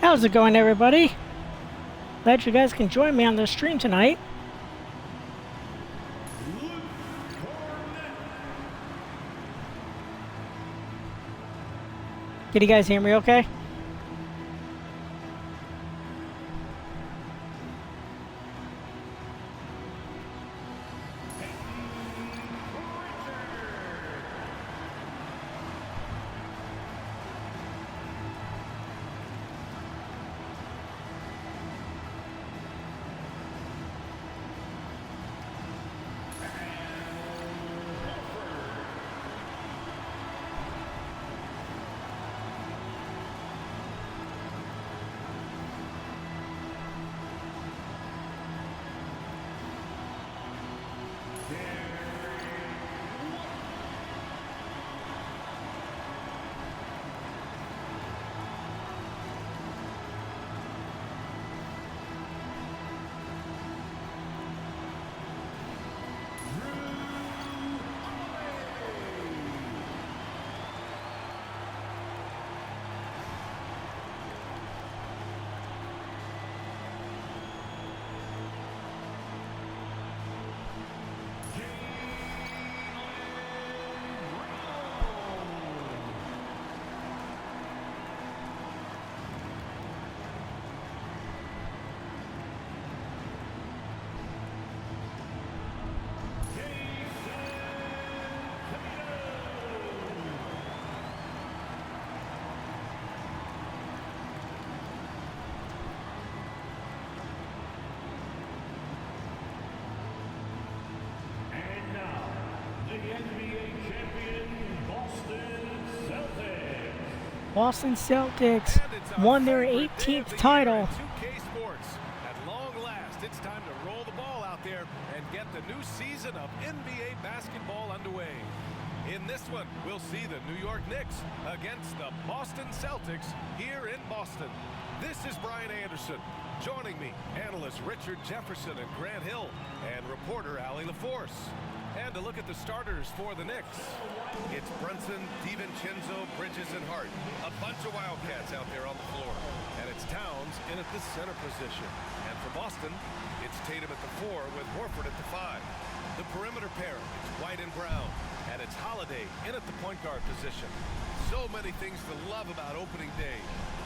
How's it going, everybody? Glad you guys can join me on the stream tonight. Can you guys hear me okay? Boston Celtics won their 18th title. At long last, it's time to roll the ball out there and get the new season of NBA basketball underway. In this one, we'll see the New York Knicks against the Boston Celtics here in Boston. This is Brian Anderson. Joining me, analysts Richard Jefferson and Grant Hill, and reporter Allie LaForce. And to look at the starters for the Knicks, it's Brunson, DiVincenzo, Bridges, and Hart. A bunch of Wildcats out there on the floor. And it's Towns in at the center position. And for Boston, it's Tatum at the 4 with Horford at the 5. The perimeter pair, it's White and Brown. And it's Holiday in at the point guard position. So many things to love about opening day.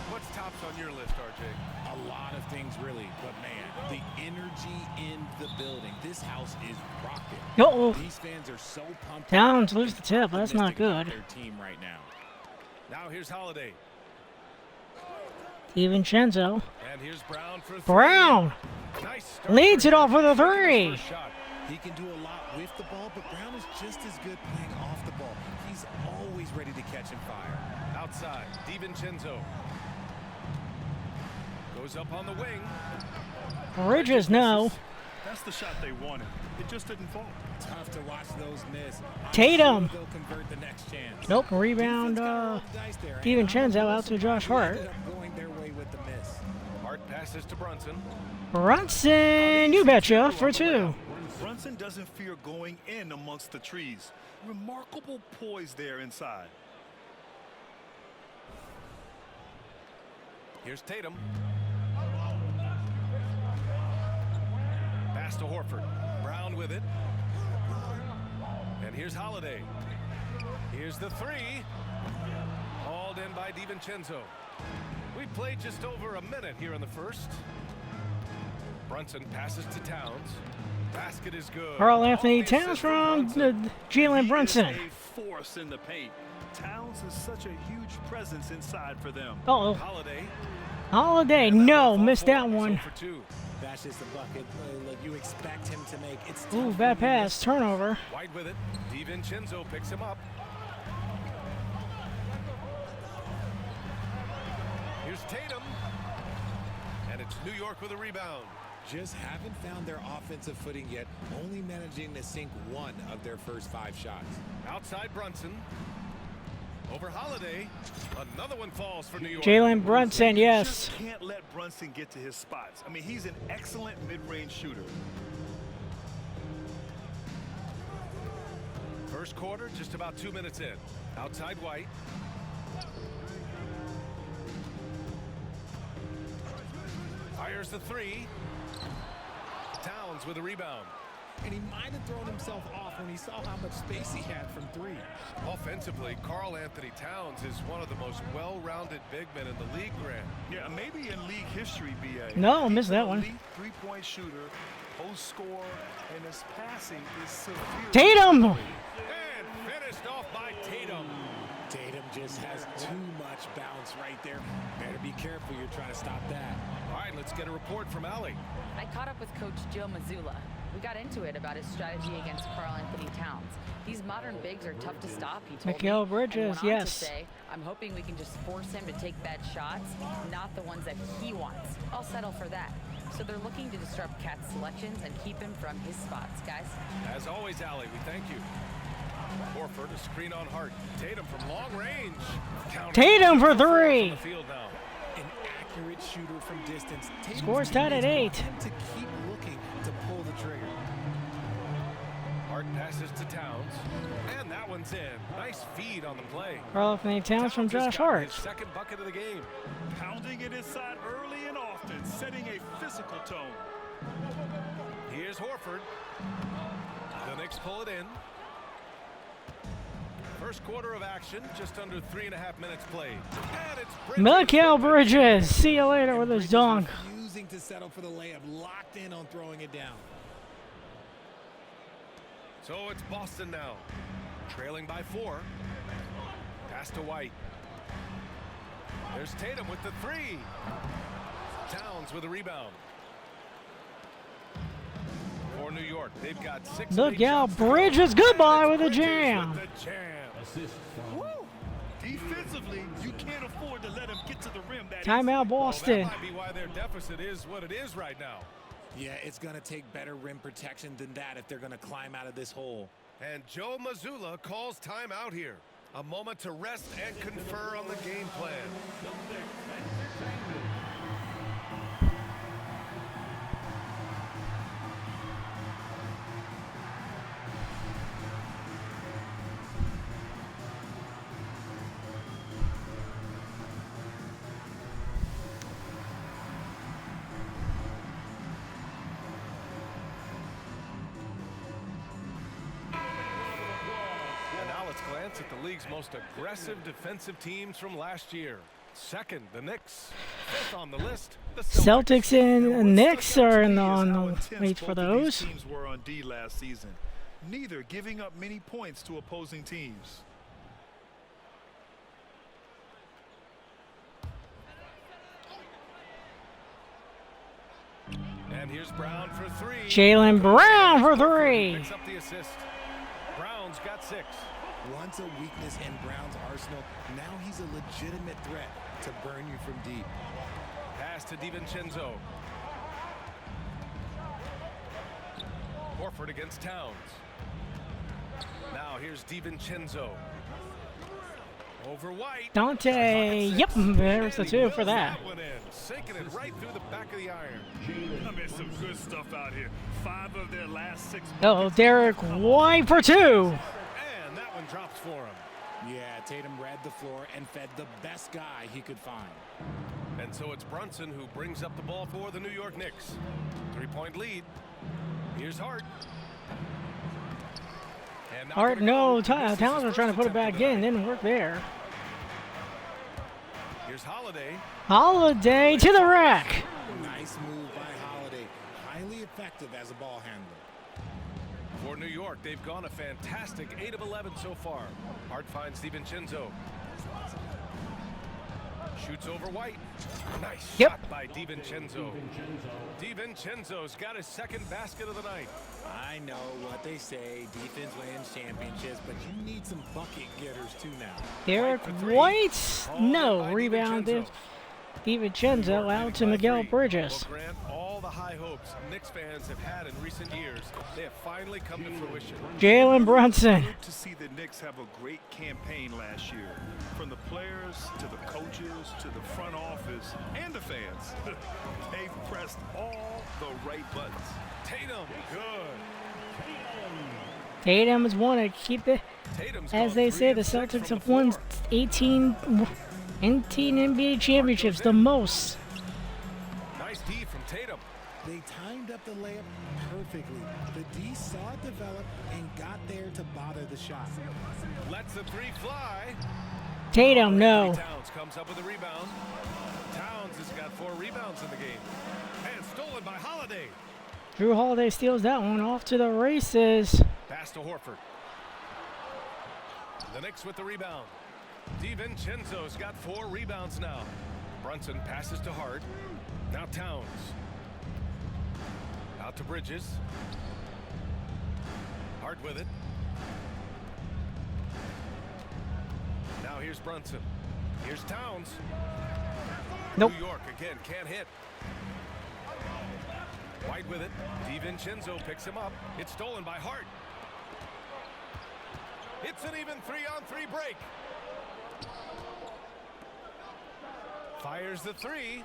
What's tops on your list, RJ? A lot of things, really. But, man, the energy in the building. This house is rocking. Uh-oh. These fans are so pumped. Towns lose the tip. That's not good. Their team right now. Now here's Holiday. DiVincenzo. And here's Brown for 3. Brown Nice leads it off with a 3. He can do a lot with the ball, but Brown is just as good playing off the ball. He's always ready to catch and fire. Outside, DiVincenzo. Goes up on the wing. Bridges, no. That's the shot they wanted. It just didn't fall. Tough to watch those miss. Tatum. They'll convert the next chance. Nope, rebound. DiVincenzo out to Josh Hart. Going their way with the miss. Hart passes to Brunson. Brunson, you betcha, for 2. Brunson doesn't fear going in amongst the trees. Remarkable poise there inside. Here's Tatum. Pass to Horford. Brown with it. And here's Holiday. Here's the 3. Hauled in by DiVincenzo. We played just over a minute here in the first. Brunson passes to Towns. Basket is good. Karl-Anthony Towns from Jalen Brunson. He is a force in the paint. Towns is such a huge presence inside for them. Uh-oh. Holiday. Holiday, no, missed that one. That's just a bucket like you expect him to make. It's Ooh, bad pass, turnover. White with it. DiVincenzo picks him up. Here's Tatum. And it's New York with a rebound. just haven't found their offensive footing yet, only managing to sink one of their first 5 shots. Outside Brunson. Over Holiday. Another one falls for New York. Jalen Brunson, You yes. just can't let Brunson get to his spots. I mean, he's an excellent mid-range shooter. First quarter, just about 2 minutes in. Outside White. Fires the 3. Towns with a rebound. And he might have thrown himself off when he saw how much space he had from 3. Offensively, Karl Anthony Towns is one of the most well-rounded big men in the league, Grant. Yeah, maybe in league history, B.A. No, missed that one. Elite three-point shooter, post scorer, and his passing is severe. Tatum! And finished off by Tatum. Tatum just has too much bounce right there. Better be careful, you're trying to stop that. All right, let's get a report from Allie. I caught up with Coach Joe Mazzulla. We got into it about his strategy against Karl Anthony Towns. These modern bigs are tough to stop, he told Mikal me. Bridges, and went on yes. To say, I'm hoping we can just force him to take bad shots, not the ones that he wants. I'll settle for that. So they're looking to disrupt Cat's selections and keep him from his spots, guys. As always, Allie, we thank you. Horford, a screen on Hart. Tatum from long range. Tatum for 3. On the field now. An accurate shooter from distance. Tatum's Score's tied at teammates 8. want him to keep looking to pull the trigger. Hart passes to Towns. And that one's in. Nice feed on the play. Karl Anthony Towns from just Josh got Hart. his second bucket of the game. Pounding it inside early and often, setting a physical tone. Here's Horford. The Knicks pull it in. First quarter of action, just under 3.5 minutes played. And it's Mikal Bridges, see you later with his Bridges dunk. refusing to settle for the layup, locked in on throwing it down. So it's Boston now, trailing by 4. Pass to White. There's Tatum with the 3. Towns with a rebound. For New York, they've got 6. Look out, Bridges, goodbye with a jam. With the jam. Woo! Defensively, you can't afford to let him get to the rim. That Timeout, Well, Boston. that might be why their deficit is what it is right now. Yeah, it's going to take better rim protection than that if they're going to climb out of this hole. And Joe Mazzulla calls timeout here. A moment to rest and confer on the game plan. And now let's glance at the league's most aggressive defensive teams from last year. Second, the Knicks. Fifth on the list, the Celtics and What's Knicks stuck out are to in me the, is on how the intense wait for both of these those. teams were on D last season, neither giving up many points to opposing teams. And here's Brown for 3. Jalen Brown for 3. Picks up the assist. Brown's got 6. Once a weakness in Brown's arsenal, now he's a legitimate threat to burn you from deep. Pass to DiVincenzo. Horford against Towns. Now here's DiVincenzo. Over White. Dante, yep, there's the And he 2 for wills that. one in, sinking it right through the back of the iron. I mean, some good stuff out here. 5 of their last 6. Oh, Derek White for 2. And that one drops for him. Yeah, Tatum read the floor and fed the best guy he could find. And so it's Brunson who brings up the ball for the New York Knicks. 3-point lead. Here's Hart. And not Hart, gonna no, go. This is Towns his was trying to first put it attempt back of the in, night. didn't work there. Here's Holiday. Holiday to the rack. Nice move by Holiday. Highly effective as a ball handler. For New York, they've gone a fantastic 8 of 11 so far. Hart finds DiVincenzo. Shoots over White. Nice Yep. shot by DiVincenzo. DiVincenzo's got his second basket of the night. I know what they say, defense wins championships, but you need some bucket getters too now. Derek for 3. White, All no, by rebounded. DiVincenzo. DiVincenzo out to By Miguel 3. Bridges. Will grant all the high hopes Knicks fans have had in recent years, they have finally come to fruition. Jalen Brunson. Good to see the Knicks have a great campaign last year. From the players to the coaches to the front office and the fans. They've pressed all the right buttons. Tatum, good. Tatum has won to keep it. Tatum's As gone they 3 say, of the 6 Celtics from have the won floor. 18 NBA championships, the most. Nice D from Tatum. They timed up the layup perfectly. The D saw it develop and got there to bother the shot. Lets the 3 fly. Tatum, no. Towns comes up with a rebound. Towns has got 4 rebounds in the game. And stolen by Holiday. Drew Holiday steals that one off to the races. Pass to Horford. The Knicks with the rebound. DiVincenzo's got 4 rebounds now. Brunson passes to Hart. Now Towns. Out to Bridges. Hart with it. Now here's Brunson. Here's Towns. Nope. New York again can't hit. White with it. DiVincenzo picks him up. It's stolen by Hart. It's an even 3-on-3 break. Fires the 3.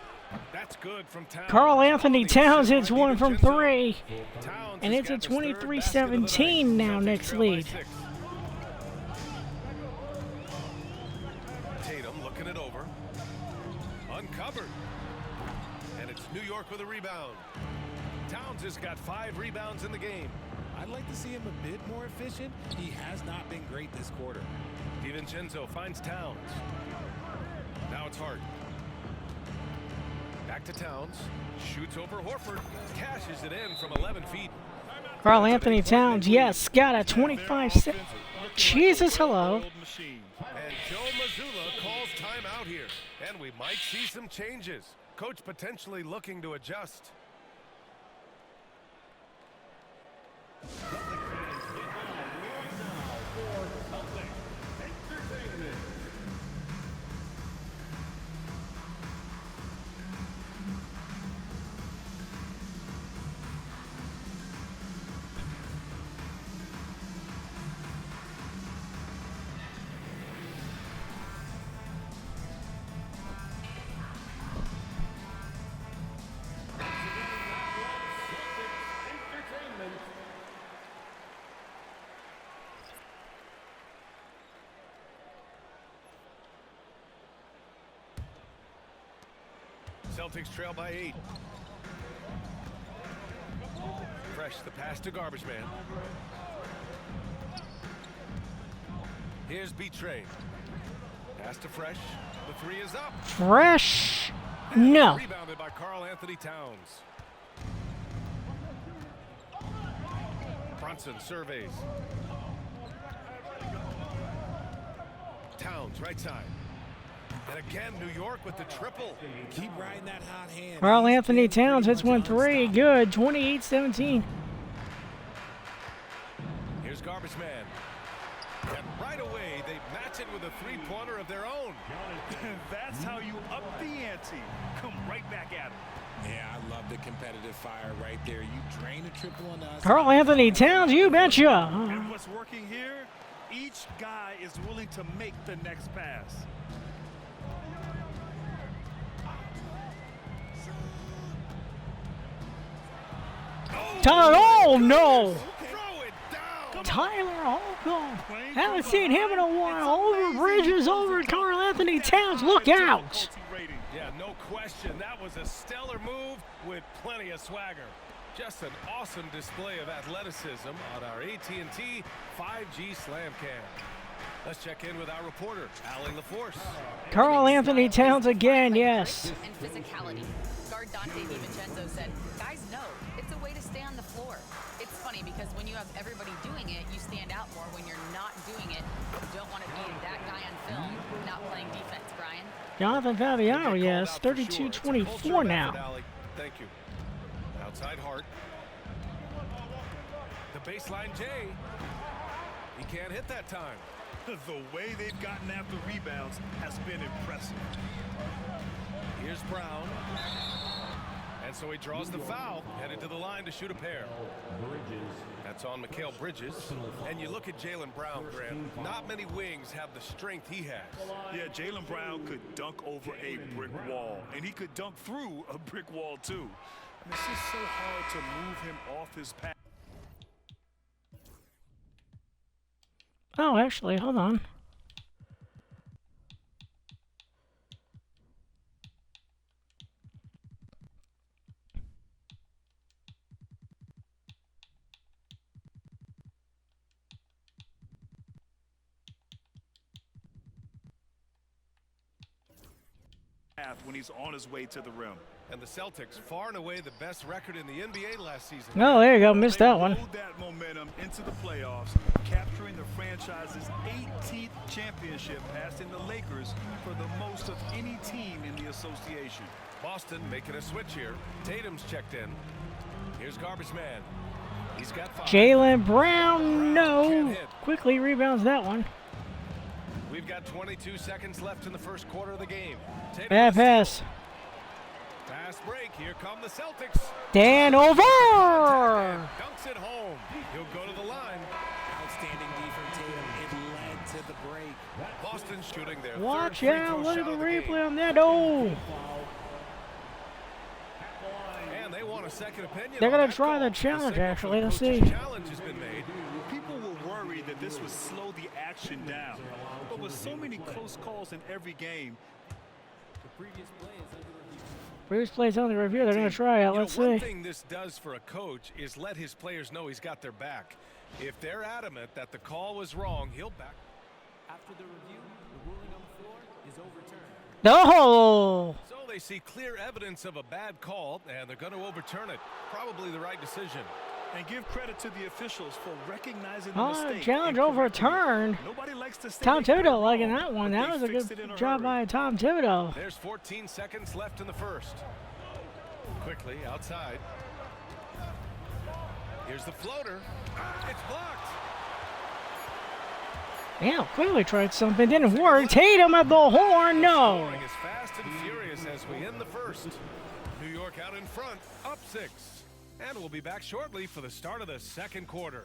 That's good from Towns. Carl Anthony Towns By hits one from DiVincenzo. 3. Towns And has it's a got his third 23-17 basket of the night. now, Celtics Knicks trail by lead. 6. Tatum looking it over. Uncovered. And it's New York with a rebound. Towns has got 5 rebounds in the game. I'd like to see him a bit more efficient. He has not been great this quarter. DiVincenzo finds Towns. Now it's Hart. Back to Towns. Shoots over Horford. Cashes it in from 11 feet. Carl Anthony Towns, yes, got a 25. Jesus, hello. Machine. And Joe Mazzulla calls timeout here. And we might see some changes. Coach potentially looking to adjust. Celtics trail by 8. Fresh the pass to Garbage Man. Here's B-Train. Pass to Fresh. The 3 is up. Fresh. No. Rebounded by Carl Anthony Towns. Brunson surveys. Towns right side. And again, New York with the triple. Keep riding that hot hand. Carl He's Anthony been Towns pretty hits much 1 3. unstoppable. Good. 28-17. Here's Garbage Man. And right away, they match it with a 3-pointer of their own. That's how you up the ante. Come right back at him. Yeah, I love the competitive fire right there. You drain a triple on us. Carl Anthony Towns, you betcha. And what's working here? Each guy is willing to make the next pass. Tyler, oh no. Throw it down. Tyler Holcomb. Haven't seen him in a while. Over Bridges, over Carl Anthony Towns. Look out. Yeah, no question. That was a stellar move with plenty of swagger. Just an awesome display of athleticism on our AT&T 5G Slam Cam. Let's check in with our reporter, Allie LaForce. Carl Anthony Towns again, yes. And physicality. Guard Dante DiVincenzo said, guys know it's a way to stay on the floor. It's funny because when you have everybody doing it, you stand out more. When you're not doing it, you don't want to be that guy on film not playing defense, Brian. Jonathan Fabiano, yes. Called out for sure. It's a culture 32-24 of now. effort, Allie. Thank you. Outside Hart. The baseline J. He can't hit that time. The way they've gotten after rebounds has been impressive. Here's Brown. And so he draws the foul, headed to the line to shoot a pair. That's on Mikal Bridges. And you look at Jaylen Brown, Grant. Not many wings have the strength he has. Yeah, Jaylen Brown could dunk over a brick wall, and he could dunk through a brick wall too. And it's just so hard to move him off his path. Oh, actually, hold on. When he's on his way to the rim. And the Celtics, far and away the best record in the NBA last season. Oh, there you go. Missed that one. They rode that momentum into the playoffs, capturing the franchise's 18th championship, passing the Lakers for the most of any team in the association. Boston making a switch here. Tatum's checked in. Here's Garbage Man. He's got 5. Jaylen Brown, no. Can't hit. Quickly rebounds that one. We've got 22 seconds left in the first quarter of the game. Tatum Bad with a pass. steal. Fast break. Here come the Celtics. Dan over. Dunks it home. He'll go to the line. Outstanding D from Tatum. It led to the break. Boston shooting their Watch third free out. throw Look at shot the of the game. replay on that. Oh. And they want a second opinion. They're on going that to try call. the challenge, signal actually. for the Let's coach's see. Challenge has been made. People were worried that this would slow the action down. But with so many close calls in every game, Previous plays on the review. They're going to try it. Let's One see. thing this does for a coach is let his players know he's got their back. If they're adamant that the call was wrong, he'll back. After the review, the ruling on the floor is overturned. No. So they see clear evidence of a bad call, and they're going to overturn it. Probably the right decision. and give credit to the officials for recognizing the mistake. Challenge and correcting it. overturned. Nobody likes to say Tom they got it Thibodeau liking wrong, that one. but That they was a fixed it good in job hurry. by Tom Thibodeau. There's 14 seconds left in the first. Quickly outside. Here's the floater. It's blocked. Yeah, clearly tried something. Didn't work. Tatum at the horn. No. Scoring is fast and furious as we end the first. New York out in front, up 6. And we'll be back shortly for the start of the second quarter.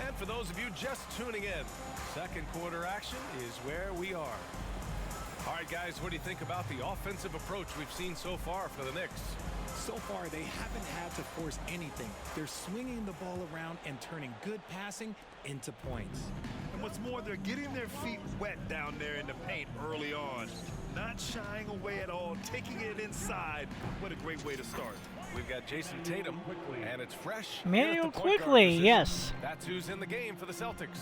And for those of you just tuning in, second quarter action is where we are. All right, guys, what do you think about the offensive approach we've seen so far for the Knicks? So far, they haven't had to force anything. They're swinging the ball around and turning good passing into points. And what's more, they're getting their feet wet down there in the paint early on. Not shying away at all, taking it inside. What a great way to start. We've got Jason Tatum, and it's fresh. here at Manuel the point guard Quickly, position. yes. That's who's in the game for the Celtics.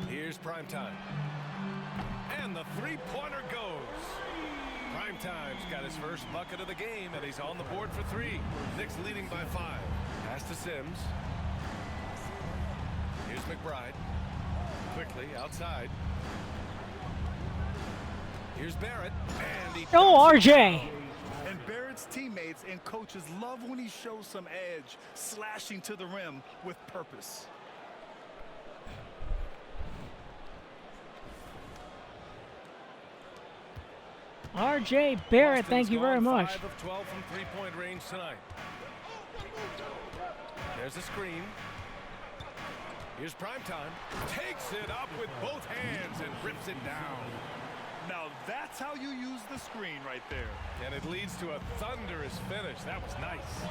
Here's Primetime. And the three-pointer goes. Primetime's got his first bucket of the game, and he's on the board for 3. Knicks leading by 5. Pass to Sims. Here's McBride. Quickly outside. Here's Barrett. And he Oh, RJ. And Barrett's teammates and coaches love when he shows some edge, slashing to the rim with purpose. RJ Barrett, thank you very Boston's gone much. 5 of 12 from three-point range tonight. There's a screen. Here's Primetime. Takes it up with both hands and rips it down. Now that's how you use the screen right there. And it leads to a thunderous finish. That was nice.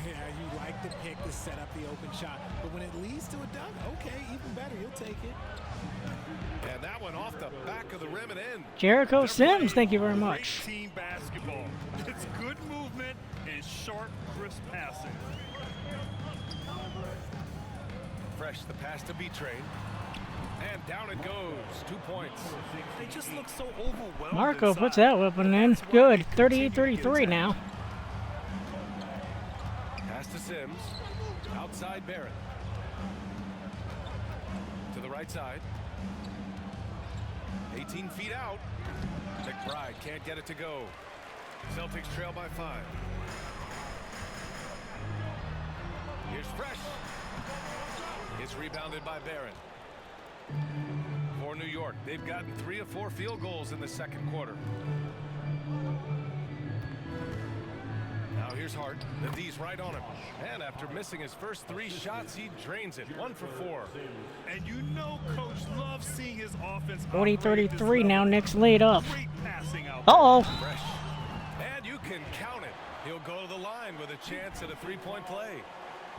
Yeah, you like the pick to set up the open shot, but when it leads to a dunk, okay, even better, you'll take it. And that one off the back of the rim and in. Jericho They're Sims, playing thank you very great much. Team basketball. It's good movement and sharp, crisp passing. Fresh the pass to B-Train. And down it goes. 2 points. They just look so overwhelmed. Marco inside. puts that weapon in. Good. 38-33 now. Pass to Sims. Outside Barrett. right side. 18 feet out. McBride can't get it to go. Celtics trail by 5. Here's Fresh. It's rebounded by Barron. For New York, they've gotten 3 of 4 field goals in the second quarter. Now here's Hart. The D's right on him. And after missing his first 3 shots, he drains it. 1 for 4. And you know Coach loves seeing his offense. 40-33 now. Knicks lead up. Great passing out. Uh-oh. Fresh. And you can count it. He'll go to the line with a chance at a 3-point play.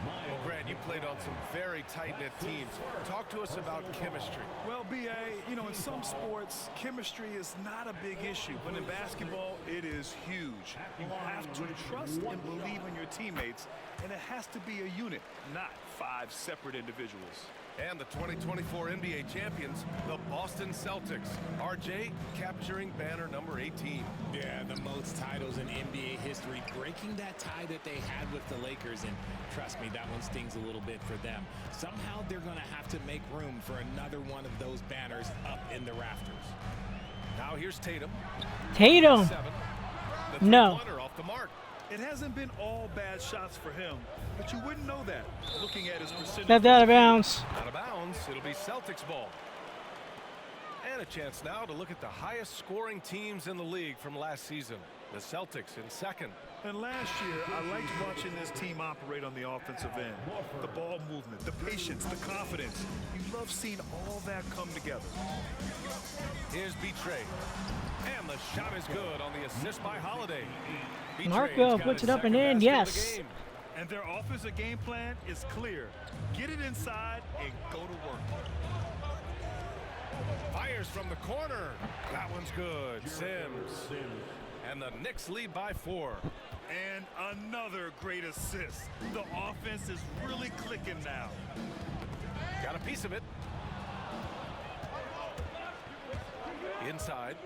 Well, Grant, you played on some very tight-knit teams. Talk to us about chemistry. Well, B.A., you know, in some sports, chemistry is not a big issue. But in basketball, it is huge. You have to trust and believe in your teammates, and it has to be a unit, not 5 separate individuals. And the 2024 NBA champions, the Boston Celtics. RJ capturing banner number 18. Yeah, the most titles in NBA history, breaking that tie that they had with the Lakers, and trust me, that one stings a little bit for them. Somehow they're going to have to make room for another one of those banners up in the rafters. Now here's Tatum. Tatum. 7. The No. three-pointer off the mark. It hasn't been all bad shots for him, but you wouldn't know that looking at his percentage. Stepped out of bounds. Out of bounds. It'll be Celtics ball. And a chance now to look at the highest scoring teams in the league from last season. The Celtics in second. And last year, I liked watching this team operate on the offensive end. The ball movement, the patience, the confidence. You love seeing all that come together. Here's B-Trey. And the shot is good on the assist by Holiday. B-Trey's Marco got puts his it up and second in, basket of the yes. game. And their offensive game plan is clear. Get it inside and go to work. Fires from the corner. That one's good. Sims. And the Knicks lead by 4. And another great assist. The offense is really clicking now. Got a piece of it. Inside.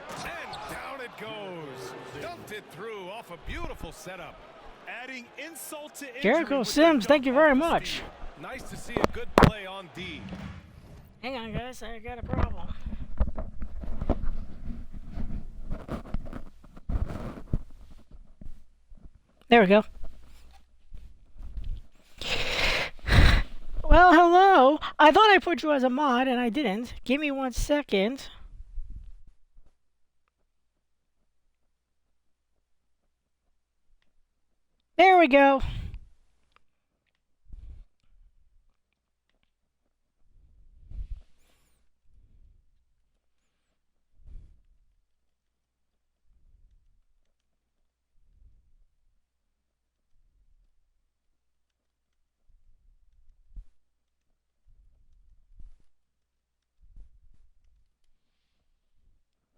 And down it goes. Dumped it through off a beautiful setup. Adding insult to injury. Jericho with Sims, the thank you dunk very off the much. steal. Nice to see a good play on D. Hang on, guys. I got a problem. There we go. Well, hello. I thought I put you as a mod, and I didn't. Give me 1 second. There we go.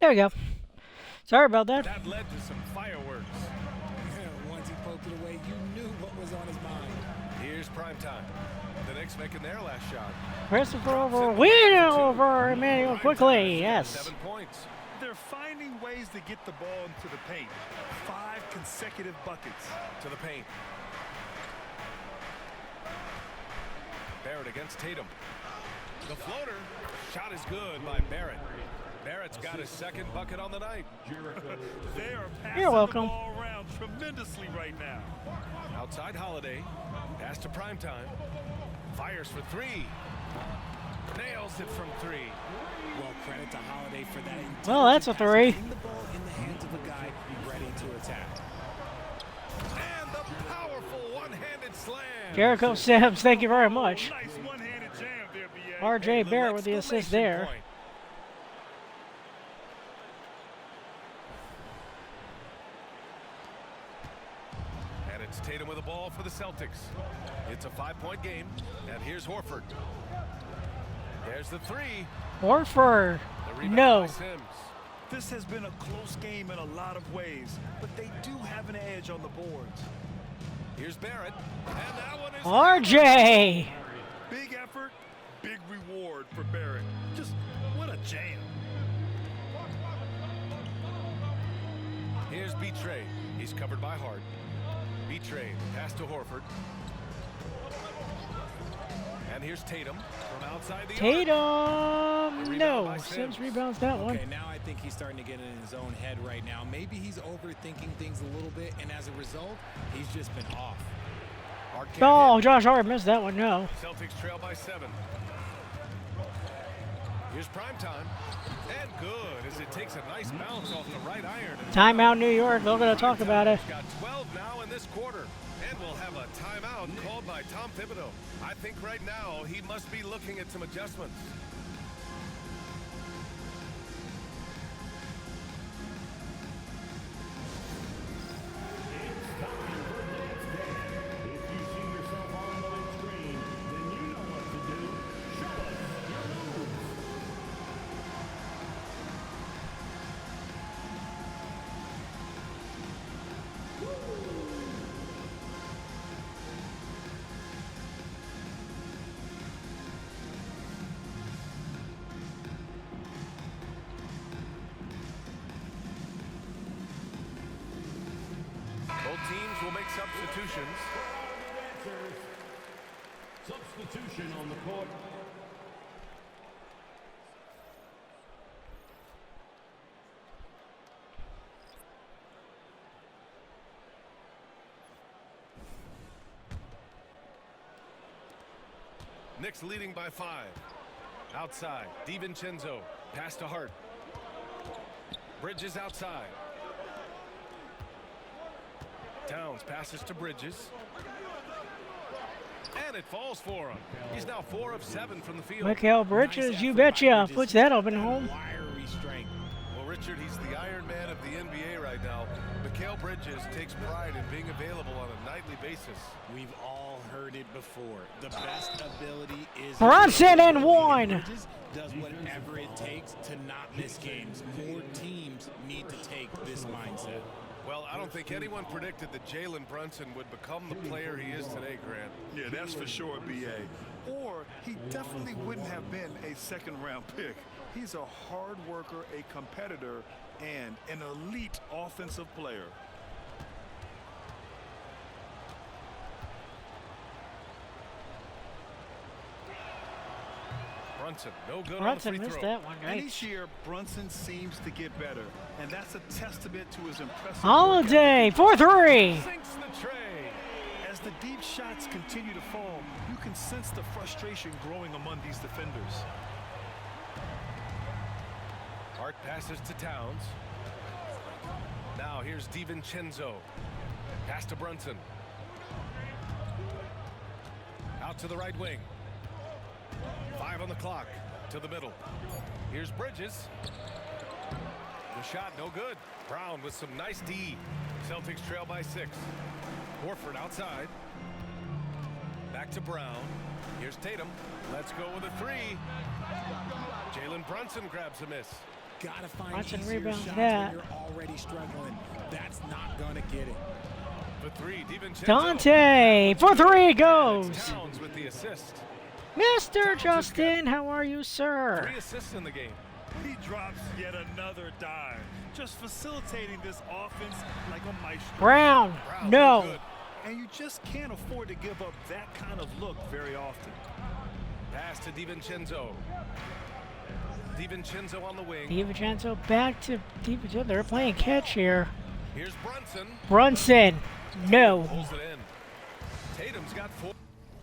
There we go. Sorry about that. That led to some fireworks. Once he poked it away, you knew what was on his mind. Here's prime time. The Knicks making their last shot. Christopher over Emmanuel quickly. Yes. 7 points. They're finding ways to get the ball into the paint. 5 consecutive buckets. To the paint. Barrett against Tatum. The floater. Shot is good by Barrett. Barrett's got his second bucket on the night. They are passing You're welcome. the ball around tremendously right now. Outside Holiday. Pass to primetime. Fires for 3. Nails it from 3. Well, credit to Holiday for that. Well, that's a 3. Getting the ball in the hands of a guy ready to attack. And the powerful one-handed slam. Jericho Sims, thank you very much. Nice one-handed jam there, B.A. RJ And Barrett with the assist exclamation there. point. And it's Tatum with the ball for the Celtics. It's a 5-point game. And here's Horford. There's the 3. Horford. The rebound No. by Sims. This has been a close game in a lot of ways, but they do have an edge on the boards. Here's Barrett. And that one is RJ. Big effort, big reward for Barrett. Just what a jam. Here's B-Trey. He's covered by Hart. B-Trey pass to Horford. And here's Tatum from outside the arc. Tatum, Rebound no. by Sims Sims. rebounds that one. Okay, now I think he's starting to get in his own head right now. Maybe he's overthinking things a little bit, and as a result, he's just been off. Hart can't Oh, hit. Josh Hart missed that one. No. Celtics trail by 7. Here's prime time. And good as it takes a nice bounce off the right iron. Timeout, New York. They're gonna talk about it. Got 12 now in this quarter. And we'll have a timeout called by Tom Thibodeau. I think right now he must be looking at some adjustments. Both teams will make substitutions. Substitution on the court. Knicks leading by 5. Outside, DiVincenzo. Pass to Hart. Bridges outside. Towns passes to Bridges. And it falls for him. He's now 4 of 7 from the field. Mikal Bridges, you betcha. Puts that up and home. Wiry strength. Well, Richard, he's the Iron Man of the NBA right now. Mikal Bridges takes pride in being available on a nightly basis. We've all heard it before. The best ability is Brunson and one. Bridges does whatever it takes to not miss games. More teams need to take this mindset. Well, I don't think anyone predicted that Jalen Brunson would become the player he is today, Grant. Yeah, that's for sure, B.A. Or he definitely wouldn't have been a second-round pick. He's a hard worker, a competitor, and an elite offensive player. Brunson, no good Brunson on the free missed throw. that one. And Right. each year, Brunson seems to get better, and that's a testament to his impressive Holiday for 3. Sinks the tray. As the deep shots continue to fall, you can sense the frustration growing among these defenders. Hart passes to Towns. Now here's DiVincenzo. Pass to Brunson. Out to the right wing. 5 on the clock. To the middle. Here's Bridges. The shot no good. Brown with some nice D. Celtics trail by 6. Horford outside. Back to Brown. Here's Tatum. Let's go with a 3. Jalen Brunson grabs a miss. Gotta find Brunson easier rebounds shots that. when you're already struggling. That's not gonna get it. For 3, DiVincenzo. Dante for 3 goes. Towns with the assist. Mr. Justin, how are you, sir? 3 assists in the game. He drops yet another dime, just facilitating this offense like a maestro. Brown, Brown, no. good. And you just can't afford to give up that kind of look very often. Pass to DiVincenzo. DiVincenzo on the wing. DiVincenzo back to DiVincenzo. They're playing catch here. Here's Brunson. Brunson, no. Pulls it in. Tatum's got 4.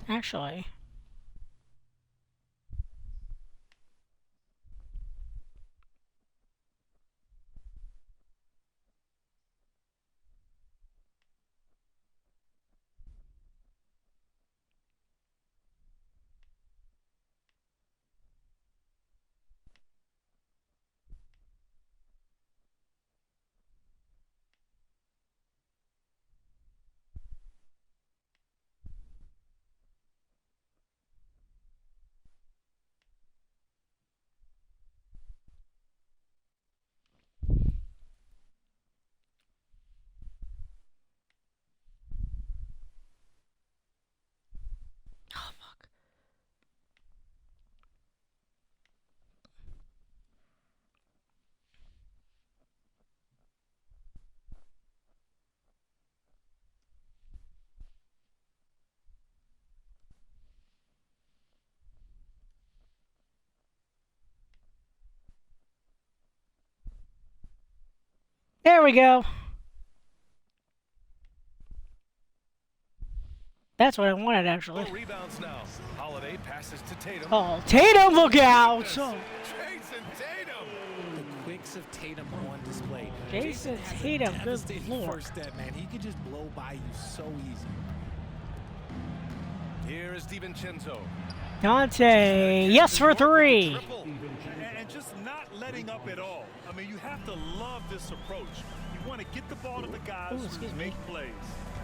Actually, There we go. That's what I wanted, actually. Full rebounds now. Holiday passes to Tatum. Oh, Tatum, look out! Oh, Jason Tatum. The quicks of Tatum on display. Jason has a Tatum, good devastating lord. first step, man. He could just blow by you so easy. Here is DiVincenzo. Dante, yes for three. Triple. And just not letting up at all. I mean, you have to love this approach. You want to get the ball to the guys Ooh, who excuse me. make plays.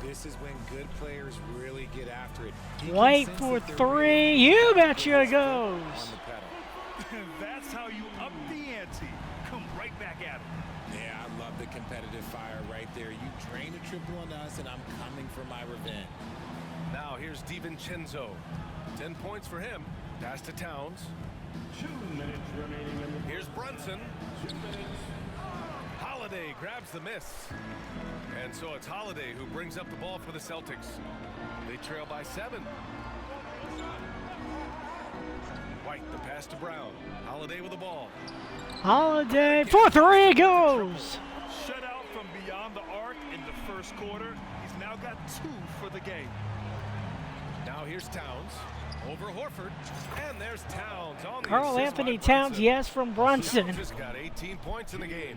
This is when good players really get after it. He can White sense for that they're three. ready You to betcha on goes. the pedal. And that's how you up the ante. Come right back at it. Yeah, I love the competitive fire right there. You drain a triple on us, and I'm coming for my revenge. Now here's DiVincenzo. 10 points for him. Pass to Towns. 2 minutes remaining in the Here's Brunson. 2 minutes. Holiday grabs the miss. And so it's Holiday who brings up the ball for the Celtics. They trail by 7. White, the pass to Brown. Holiday with the ball. Holiday for three goes. Shut out from beyond the arc in the first quarter. He's now got 2 for the game. Now here's Towns. Over Horford. And there's Towns on the Carl assist Anthony by Towns, Brunson. yes, from Brunson. Just got 18 points in the game.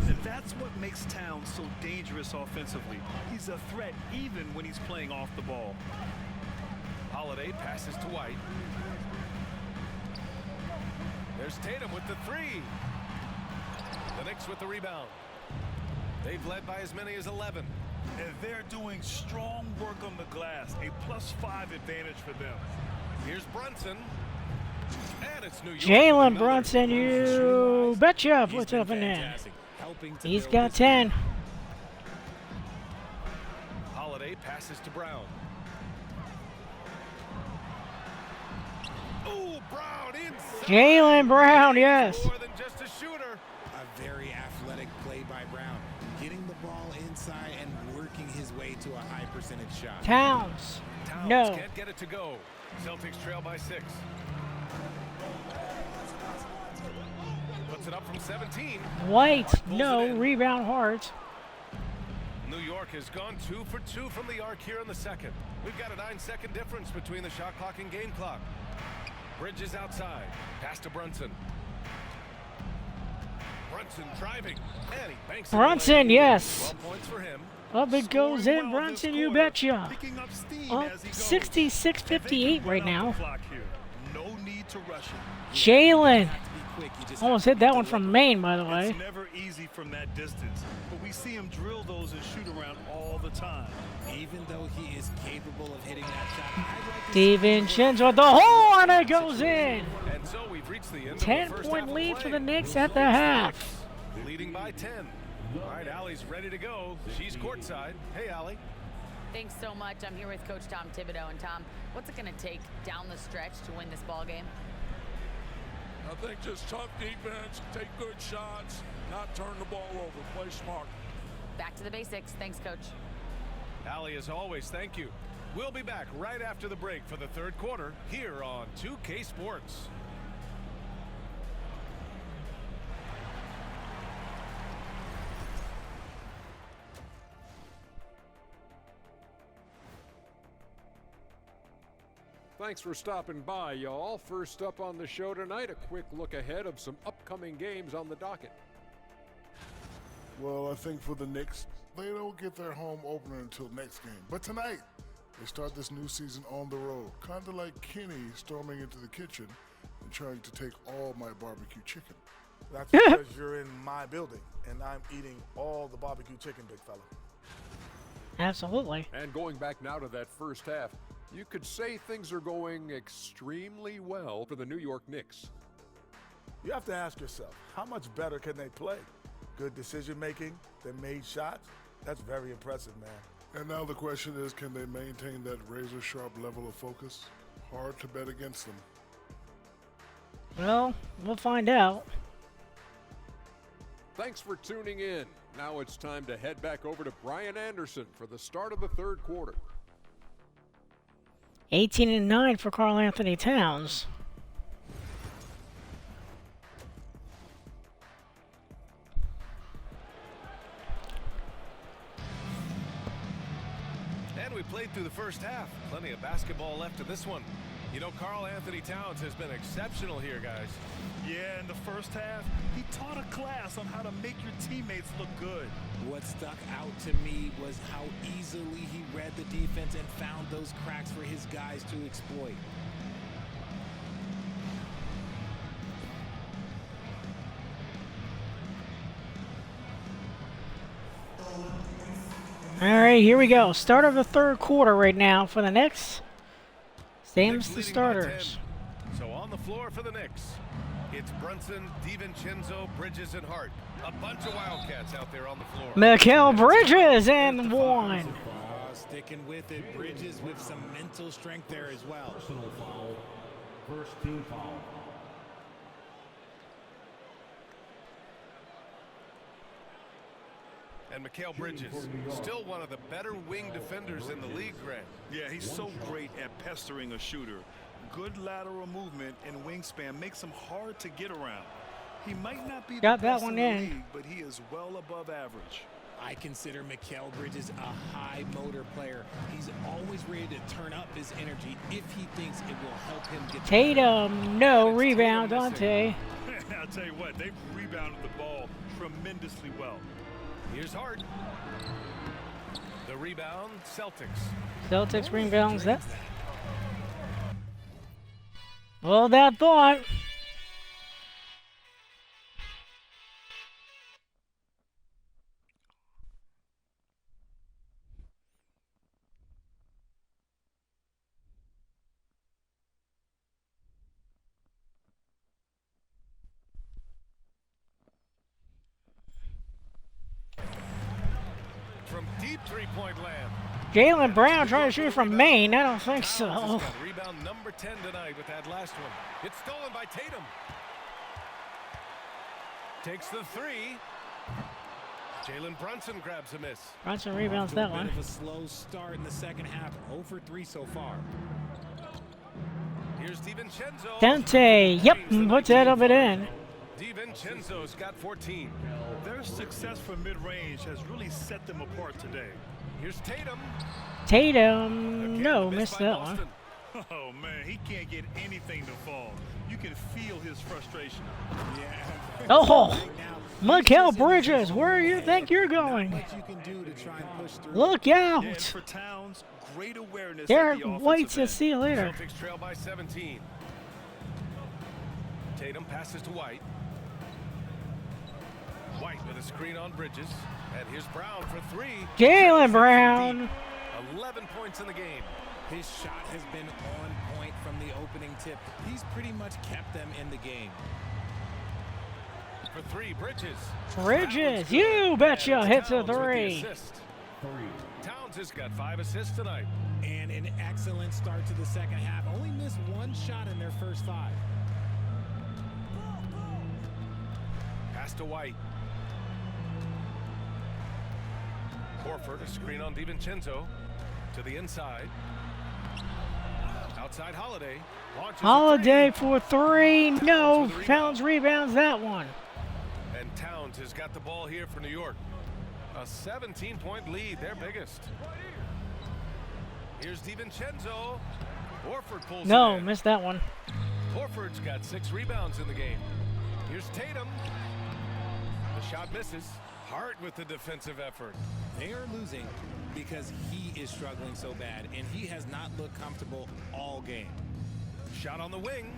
And that's what makes Towns so dangerous offensively. He's a threat even when he's playing off the ball. Holiday passes to White. There's Tatum with the 3. The Knicks with the rebound. They've led by as many as 11. And they're doing strong work on the glass. A +5 advantage for them. Here's Brunson. And it's New York. Jalen with another. Brunson, you betcha He's puts been up an in. fantastic, helping to He's build got this 10. Holiday passes to Brown. Oh, Brown inside. Jalen Brown, yes. More than just a shooter. A very athletic play by Brown, getting the ball inside and working his way to a high percentage shot. Towns, Towns no. can't get it to go. Celtics trail by 6. Puts it up from 17. White, no. Rebound Hart. New York has gone 2 for 2 from the arc here in the second. We've got a 9-second difference between the shot clock and game clock. Bridges outside. Pass to Brunson. Brunson driving. And he banks it Brunson, away. yes. 12 points for him. Up it goes Scoring in. well Brunson, this you quarter, betcha. picking up steam Up as he goes. 66-58 right now. No need to rush it. Jalen. Have to be quick. You just Almost have hit to that be one from deliberate. Maine, by the way. It's never easy from that distance, but we see him drill those and shoot around all the time. Even though he is capable of hitting that shot, I'd like to see DiVincenzo with the horn, it goes in. And so we've reached the end of the 10 first point half of lead play. for the Knicks at the half. Leading by 10. All right, Allie's ready to go. She's courtside. Hey, Allie. Thanks so much. I'm here with Coach Tom Thibodeau. And Tom, what's it going to take down the stretch to win this ball game? I think just tough defense, take good shots, not turn the ball over, play smart. Back to the basics. Thanks, Coach. Allie, as always, thank you. We'll be back right after the break for the third quarter here on 2K Sports. Thanks for stopping by, y'all. First up on the show tonight, a quick look ahead of some upcoming games on the docket. Well, I think for the Knicks, they don't get their home opener until next game. But tonight, they start this new season on the road, kind of like Kenny storming into the kitchen and trying to take all my barbecue chicken. That's because you're in my building, and I'm eating all the barbecue chicken, big fella. Absolutely. And going back now to that first half, you could say things are going extremely well for the New York Knicks. You have to ask yourself, how much better can they play? Good decision making, they made shots. That's very impressive, man. And now the question is, can they maintain that razor-sharp level of focus? Hard to bet against them. Well, we'll find out. Thanks for tuning in. Now it's time to head back over to Brian Anderson for the start of the third quarter. 18-9 for Carl Anthony Towns. And we played through the first half. Plenty of basketball left in this one. You know, Karl Anthony Towns has been exceptional here, guys. Yeah, in the first half, he taught a class on how to make your teammates look good. What stuck out to me was how easily he read the defense and found those cracks for his guys to exploit. All right, here we go. Start of the third quarter right now for the Knicks. Same's the starters. So on the floor for the Knicks, it's Brunson, DiVincenzo, Bridges, and Hart. A bunch of Wildcats out there on the floor. Mikal Bridges and one. Sticking with it, Bridges with some mental strength there as well. Personal foul. First team foul. And Mikal Bridges, still one of the better wing defenders in the league, Grant. Yeah, he's so great at pestering a shooter. Good lateral movement and wingspan makes him hard to get around. He might not be Got the that best one in the in. league, but he is well above average. I consider Mikal Bridges a high motor player. He's always ready to turn up his energy if he thinks it will help him get Tatum, no rebound, Dante. I'll tell you what, they've rebounded the ball tremendously well. Here's Hart. The rebound, Celtics. Celtics rebounds that. Well, that thought. From deep three-point land. Jaylen Brown trying to shoot from Maine. I don't think so. Got rebound number 10 tonight with that last one. It's stolen by Tatum. Takes the three. Jalen Brunson grabs a miss. Brunson rebounds that one. Bit of a slow start in the second half. 0 for 3 so far. Here's DiVincenzo. Dante, yep, puts that up and in. DiVincenzo's got 14. Their success from mid-range has really set them apart today. Here's Tatum. Tatum, no, missed that one. Oh, man, he can't get anything to fall. You can feel his frustration. Yeah. Oh, Mikal Bridges, where do you think you're going? What you can do to try and push through. Look Yeah, and out. for Towns, great awareness. Derek at the White offensive says, end. see you later. Celtics trail by 17. Tatum passes to White. White with a screen on Bridges. And here's Brown for three. Jaylen Brown. 11 points in the game. His shot has been on point from the opening tip. He's pretty much kept them in the game. For three, Bridges. Bridges, you betcha, hits a Towns with the three. assist. Towns has got 5 assists tonight. And an excellent start to the second half. Only missed one shot in their first 5. Pass to White. Horford, a screen on DiVincenzo. To the inside. Outside Holiday. Launches Holiday for three, no. Towns rebounds that one. And Towns has got the ball here for New York. A 17-point lead, their biggest. Here's DiVincenzo. Horford pulls No, it in. missed that one. Horford's got 6 rebounds in the game. Here's Tatum. The shot misses. Hart with the defensive effort. They are losing because he is struggling so bad, and he has not looked comfortable all game. Shot on the wing.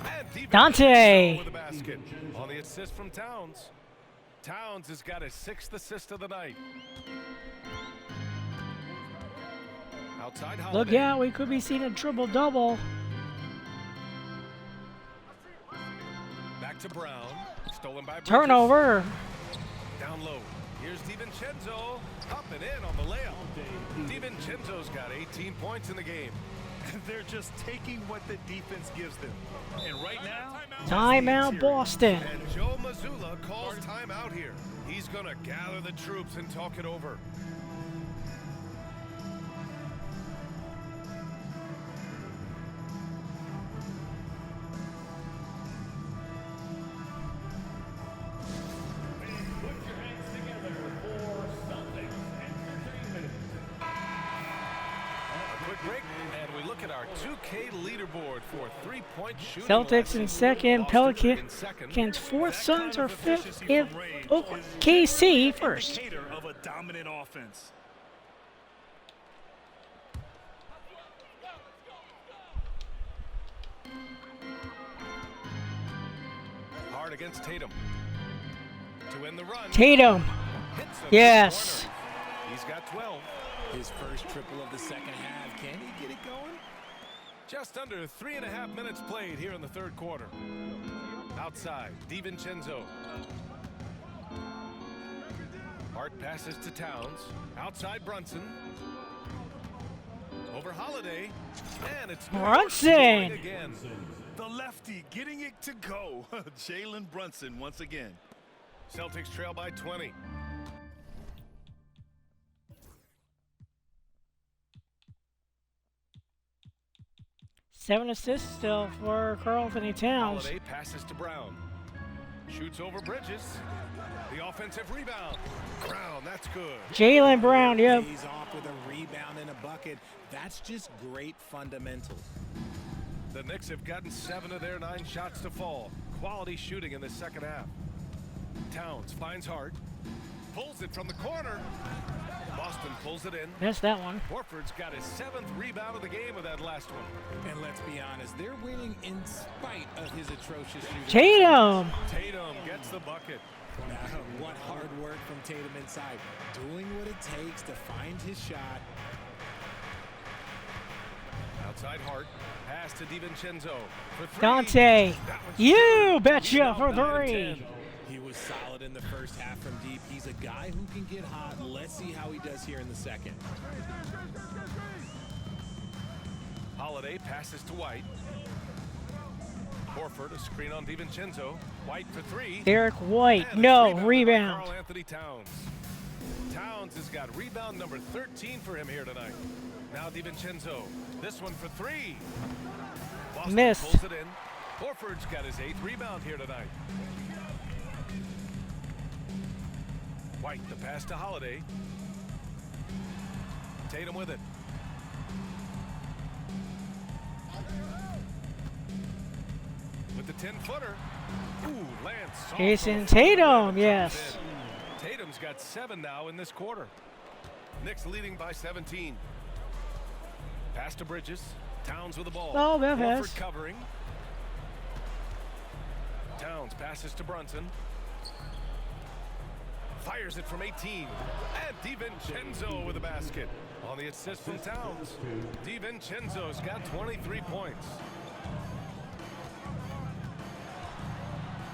And Dante. with the basket. On the assist from Towns. Towns has got his 6th assist of the night. Outside Holiday. Look out, we could be seeing a triple-double. Back to Brown. Stolen by Bridges. Turnover. Down low. Here's DiVincenzo. Up and in on the layup. DiVincenzo's got 18 points in the game. They're just taking what the defense gives them. And right now, Timeout Boston. And Joe Mazzulla calls timeout here. He's going to gather the troops and talk it over. Put your hands together for Celtics Entertainment. 2K leaderboard for three-point shooting. Celtics in second, Boston in Pelicans fourth, That Suns kind are of fifth, efficiency if from range KC is first. an indicator of a dominant offense. Hard against Tatum. To win the run. Tatum. Hits him Yes. in the corner. He's got 12. His first triple of the second half. Can he get it going? Just under 3.5 minutes played here in the third quarter. Outside, DiVincenzo. Hart passes to Towns. Outside Brunson. Over Holiday. And it's Brunson. scoring again. The lefty getting it to go. Jalen Brunson once again. Celtics trail by 20. Seven assists still for Karl Anthony Towns. Holiday passes to Brown. Shoots over Bridges. The offensive rebound. Brown, that's good. Jaylen Brown, yep. He's off with a rebound and a bucket. That's just great fundamentals. The Knicks have gotten 7 of their 9 shots to fall. Quality shooting in the second half. Towns finds Hart. Pulls it from the corner. Boston pulls it in. Missed that one. Horford's got his 7th rebound of the game with that last one. And let's be honest, they're winning in spite of his atrocious shooting. Tatum. Tatum gets the bucket. What hard work from Tatum inside. Doing what it takes to find his shot. Outside Hart. Pass to DiVincenzo for 3. Dante. That one's You good. betcha for 9 and 3. 10. He was solid in the first half from deep. He's a guy who can get hot. Let's see how he does here in the second. Holiday passes to White. Horford, a screen on DiVincenzo. White for 3. Derek White, And a no by rebound. Karl Anthony Towns. Towns has got rebound number 13 for him here tonight. Now DiVincenzo. This one for 3. Boston Missed. pulls it in. Horford's got his 8th rebound here tonight. White, the pass to Holiday. Tatum with it. With the 10-footer. Ooh, lands soft Jason on the floor. Tatum, Yeah, yes. Tatum's got 7 now in this quarter. Knicks leading by 17. Pass to Bridges. Towns with the ball. Oh, Memphis. Horford covering. Towns passes to Brunson. Fires it from 18. And DiVincenzo with a basket. On the assist from Towns. DiVincenzo's got 23 points.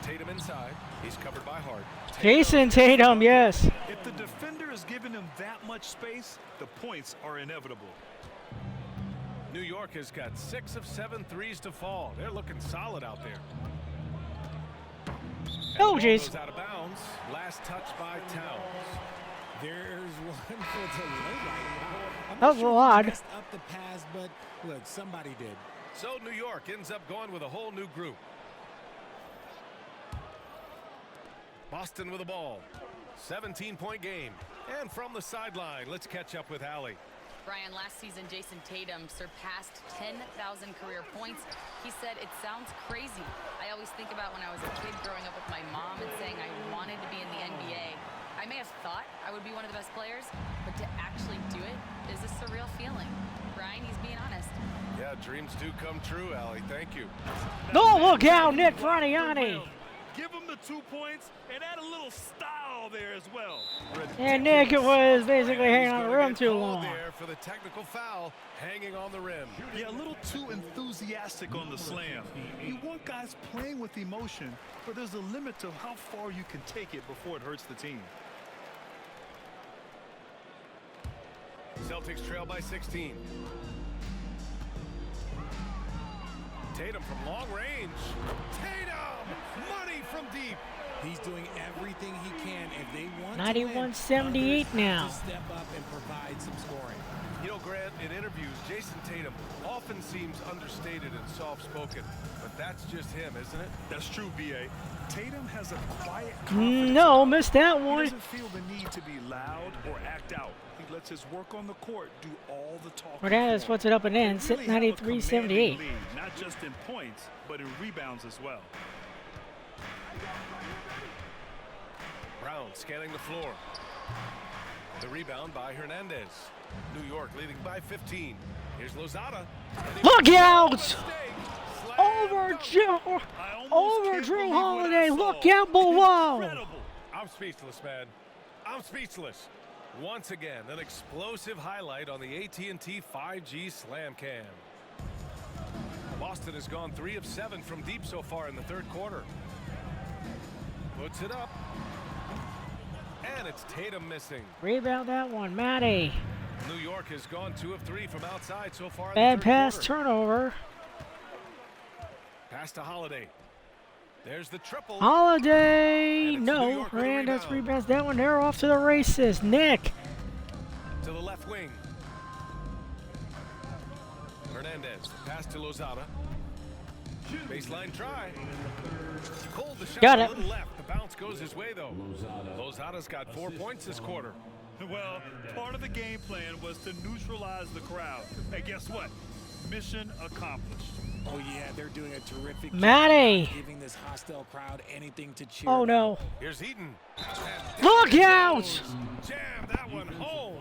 Tatum inside. He's covered by Hart. Jason Tatum, yes. If the defender is giving him that much space, the points are inevitable. New York has got 6 of 7 threes to fall. They're looking solid out there. And Oh, the ball jeez. goes out of bounds. Last touch by Towns. There's one for the low right. I'm That not was sure a who lot. messed up the pass, but look, somebody did. So New York ends up going with a whole new group. Boston with the ball. 17-point game. And from the sideline, let's catch up with Allie. Brian, last season, Jason Tatum surpassed 10,000 career points. He said, it sounds crazy. I always think about when I was a kid growing up with my mom and saying I wanted to be in the NBA. I may have thought I would be one of the best players, but to actually do it is a surreal feeling. Brian, he's being honest. Yeah, dreams do come true, Allie. Thank you. Oh, look out, Nick Franiani. Give him the 2 points and add a little style there as well. And Nick was basically hanging on the rim too Called long. there for the technical foul, hanging on the rim. Yeah, a little too enthusiastic on the slam. You want guys playing with emotion, but there's a limit to how far you can take it before it hurts the team. Celtics trail by 16. Tatum from long range. Tatum! Money from deep. He's doing everything he can if they want 91-78 to win, now. to step up and provide some scoring. You know, Grant, in interviews, Jason Tatum often seems understated and soft-spoken, but that's just him, isn't it? That's true, B.A. Tatum has a quiet No, missed that He one. doesn't feel the need to be loud or act out. He lets his work on the court do all the talking. Hernandez puts it up and in, They sitting really have a 93-78. commanding lead, not just in points, but in rebounds as well. Brown scanning the floor. The rebound by Hernandez. New York leading by 15. Here's Lozada. Look out! Slam Over dunk. Joe, I almost over can't Drew believe what I Holiday. saw. Look out below. Incredible. I'm speechless, man. I'm speechless. Once again, an explosive highlight on the AT&T 5G Slam Cam. Boston has gone 3 of 7 from deep so far in the third quarter. Puts it up. And it's Tatum missing. Rebound that one, Matty. New York has gone 2 of 3 from outside so far in Bad the third pass, quarter. turnover. Pass to Holiday. There's the triple. Holiday, And it's New no. York with a Hernandez rebound. rebounds that one. They're off to the races. Nick. To the left wing. Hernandez. Pass to Lozada. Baseline try. Cold the shot Got a it. little left. The bounce goes his way though. Lozada's got 4 points this quarter. Well, part of the game plan was to neutralize the crowd. Hey, guess what? Mission accomplished. Oh, yeah, they're doing a terrific Matty. job giving this hostile crowd anything to cheer Oh, about. no. Here's Heaton. Look out! Jam that one home.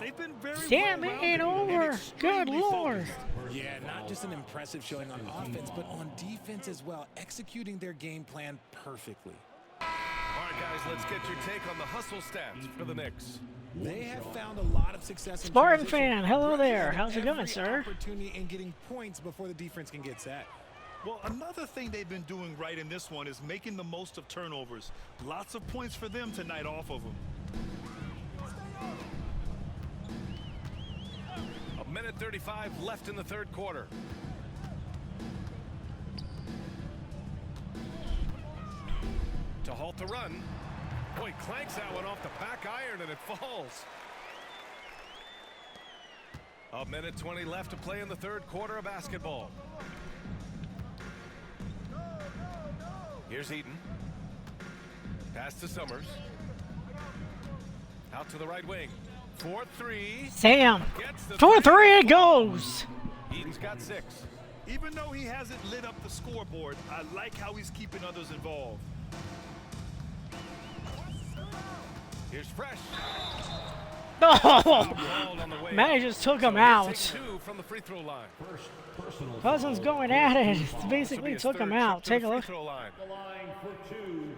They've been very Damn well-rounded it, and over. extremely Good Lord. focused. Yeah, not just an impressive showing on offense, but on defense as well, executing their game plan perfectly. All right, guys, let's get your take on the hustle stats for the Knicks. They have found a lot of success in Spartan transition. fan, hello there. Having How's it going, every sir? Opportunity in getting points before the defense can get set. Well, another thing they've been doing right in this one is making the most of turnovers. Lots of points for them tonight off of them. A minute 35 left in the third quarter. To halt the run. Boy, clanks that one off the back iron and it falls. A minute 20 left to play in the third quarter of basketball. Here's Heaton. Pass to Summers. Out to the right wing. 4-3. Sam. Gets the 4-3 it goes. Heaton's got 6. Even though he hasn't lit up the scoreboard, I like how he's keeping others involved. Here's Fresh. Oh, Called on the way. Matty just took him So he'll out. take 2 from the free throw line. Cousins going at it. Basically His took him third out. trip to Take the a free look. throw line. The line for 2.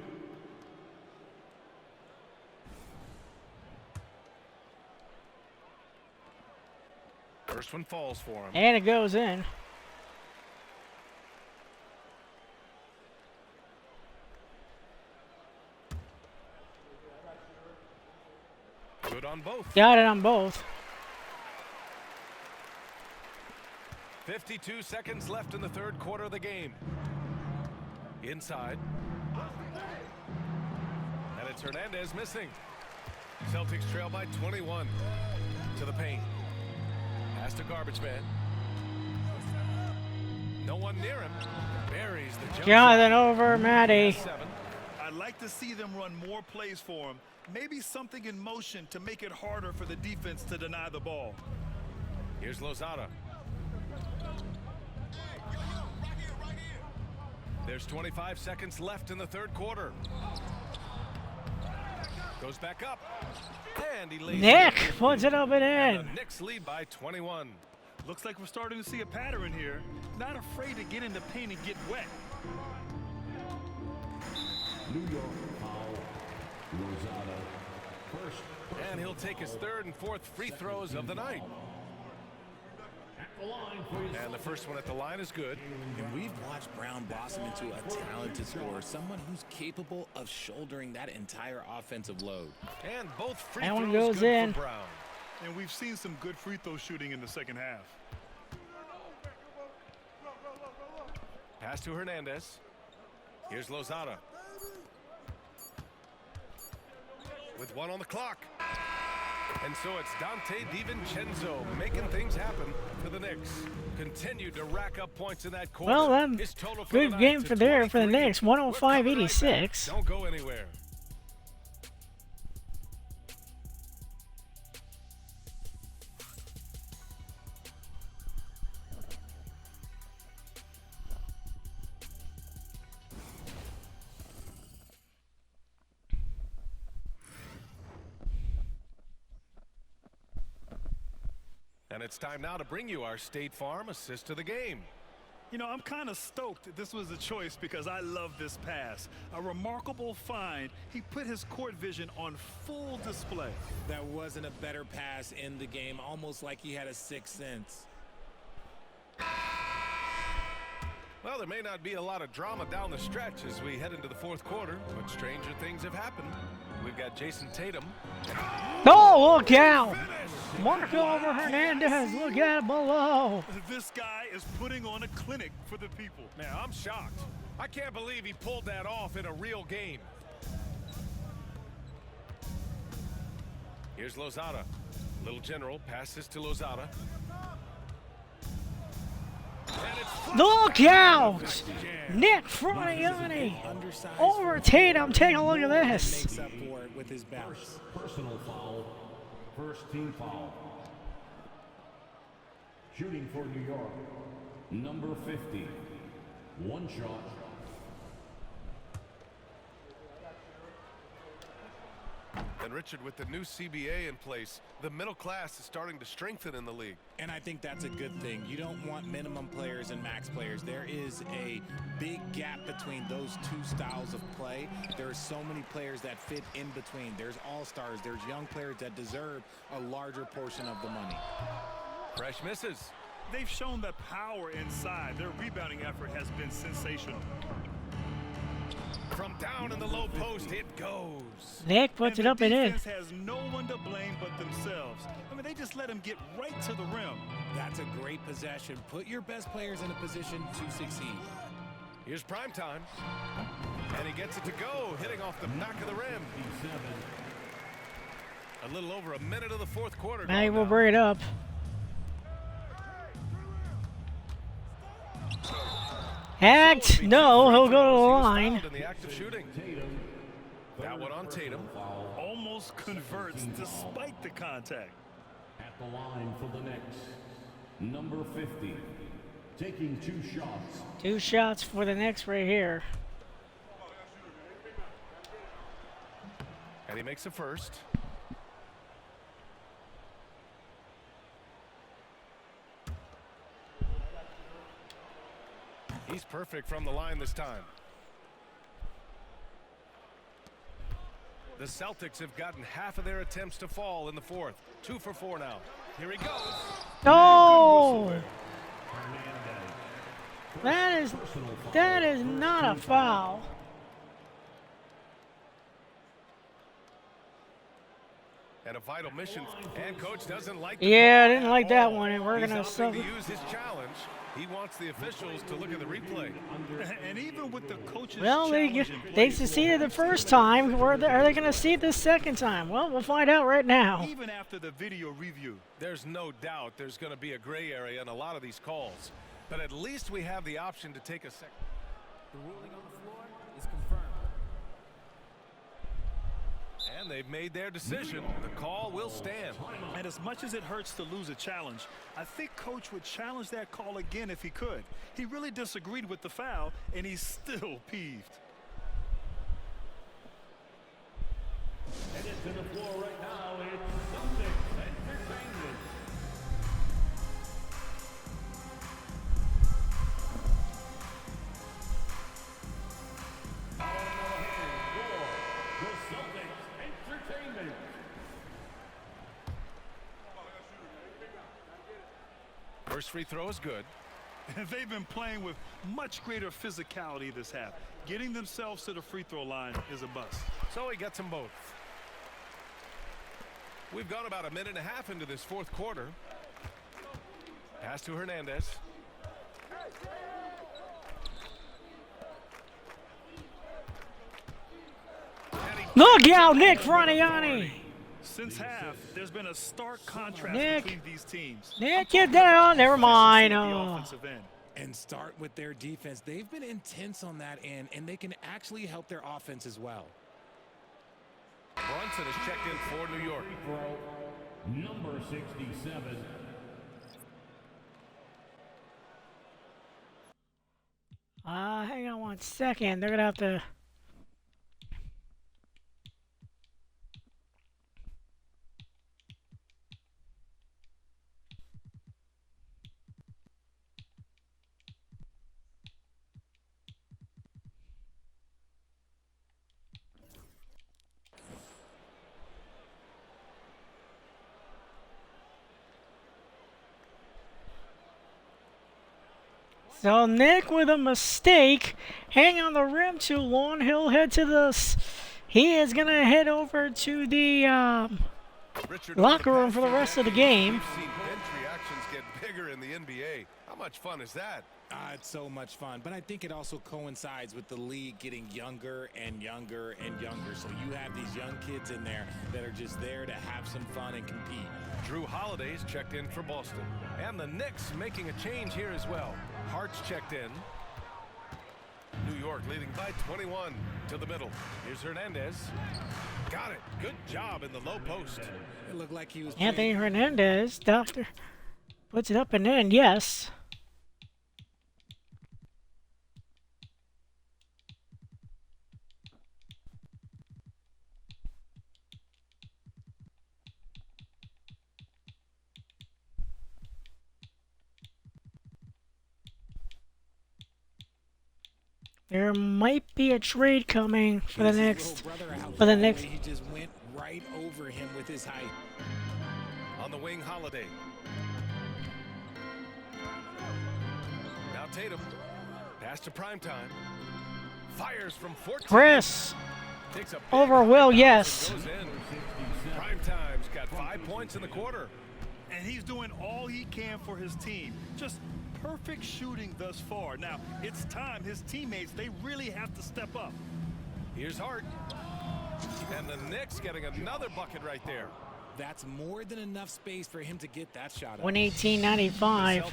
First one falls for him. And it goes in. Good on both. Got it on both. 52 seconds left in the third quarter of the game. Inside. And it's Hernandez missing. Celtics trail by 21. To the paint. Pass to Garbage Man. No one near him. Buries the jump Jonathan shot. over Matty. 7. I'd like to see them run more plays for him. Maybe something in motion to make it harder for the defense to deny the ball. Here's Lozada. There's 25 seconds left in the third quarter. Goes back up. And he lays Nick it in. puts it up and And in. the Knicks lead by 21. Looks like we're starting to see a pattern here. Not afraid to get in the paint and get wet. New York foul. Lozada. First. And he'll take his third and fourth free throws of the night. At the line for his And the first one at the line is good. And we've watched Brown blossom into a talented scorer, someone who's capable of shouldering that entire offensive load. And both free That one throws goes good in. for Brown. And we've seen some good free throw shooting in the second half. Pass to Hernandez. Here's Lozada. With 1 on the clock. And so it's Dante DiVincenzo making things happen for the Knicks. Continued to rack up points in that quarter. Well, His total for good the game night for to there for the 23. Knicks, We're coming right back. 105-86. Don't go anywhere. And it's time now to bring you our State Farm assist of the game. You know, I'm kind of stoked that this was a choice because I love this pass. A remarkable find. He put his court vision on full display. That wasn't a better pass in the game, almost like he had a sixth sense. Well, there may not be a lot of drama down the stretch as we head into the fourth quarter, but stranger things have happened. We've got Jason Tatum. Oh, look out! Marco over Hernandez, look out below. This guy is putting on a clinic for the people. Man, I'm shocked. I can't believe he pulled that off in a real game. Here's Lozada. Little general passes to Lozada. Look out! Nick Froniani over Tatum. Take a look at this. Makes up for it with his bounce. Personal foul. First team foul. Shooting for New York. Number 50. One shot. And Richard, with the new CBA in place, the middle class is starting to strengthen in the league. And I think that's a good thing. You don't want minimum players and max players. There is a big gap between those two styles of play. There are so many players that fit in between. There's all-stars. There's young players that deserve a larger portion of the money. Fresh misses. They've shown the power inside. Their rebounding effort has been sensational. From down in the low post, it goes. Nick puts it up and in. Defense has no one to blame but themselves. I mean, they just let him get right to the rim. That's a great possession. Put your best players in a position to succeed. Here's prime time. And he gets it to go, hitting off the back of the rim. A little over a minute of the fourth quarter. Now we'll bring it up. Act, no, he'll go to the line. In the act of shooting. That one on Tatum. Almost converts despite the contact. At the line for the Knicks. Number 50. Taking 2 shots. 2 shots for the Knicks right here. And he makes a first. He's perfect from the line this time. The Celtics have gotten half of their attempts to fall in the fourth. 2 for 4 now. Here he goes. Oh! That is not a foul. And a vital mission. And coach doesn't like Yeah, I didn't like that one, and we're He's gonna opting to sub. use his challenge. He wants the officials to look at the replay. And even with the coach's Well, they challenge in they place, succeeded the first time. Are they going to see it the second time? Well, we'll find out right now. even after the video review. There's no doubt there's going to be a gray area in a lot of these calls. But at least we have the option to take a second. The ruling on the floor is confirmed. And they've made their decision. The call will stand. And as much as it hurts to lose a challenge, I think coach would challenge that call again if he could. He really disagreed with the foul, and he's still peeved. And it's to the floor right now. It's Celtics Entertainment. The Celtics Entertainment. First free throw is good. And they've been playing with much greater physicality this half. Getting themselves to the free throw line is a bust. So he gets them both. We've gone about a minute and a half into this fourth quarter. Pass to Hernandez. Look out, Nick Froniani. Since half, there's been a stark contrast Nick. between these teams. Nick, get down. Never mind. The Oh. offensive end. And start with their defense. They've been intense on that end, and they can actually help their offense as well. Brunson is checked in for New York. Number 67. Hang on 1 second. They're going to have to... So Nick with a mistake, hang on the rim too long. He'll head to the. He is gonna head over to the locker room for the rest of the game. We've seen bench reactions get bigger in the NBA. How much fun is that? It's so much fun, but I think it also coincides with the league getting younger and younger and younger. So you have these young kids in there that are just there to have some fun and compete. Drew Holiday's checked in for Boston. And the Knicks making a change here as well. Hart's checked in. New York leading by 21 to the middle. Here's Hernandez. Got it. Good job in the low post. It looked like he was Anthony Hernandez, doctor, puts it up and in. Yes. There might be a trade coming for the next. He just went right over him with his height. On the wing, Holiday. Now Tatum. Pass to primetime. Fires from 14. Chris. Takes a big Over Will, rebound yes. and goes in. Primetime's got 5 points in the quarter. And he's doing all he can for his team. Just perfect shooting thus far. Now, it's time. His teammates, they really have to step up. Here's Hart. And the Knicks getting another bucket right there. That's more than enough space for him to get that shot up. 118.95.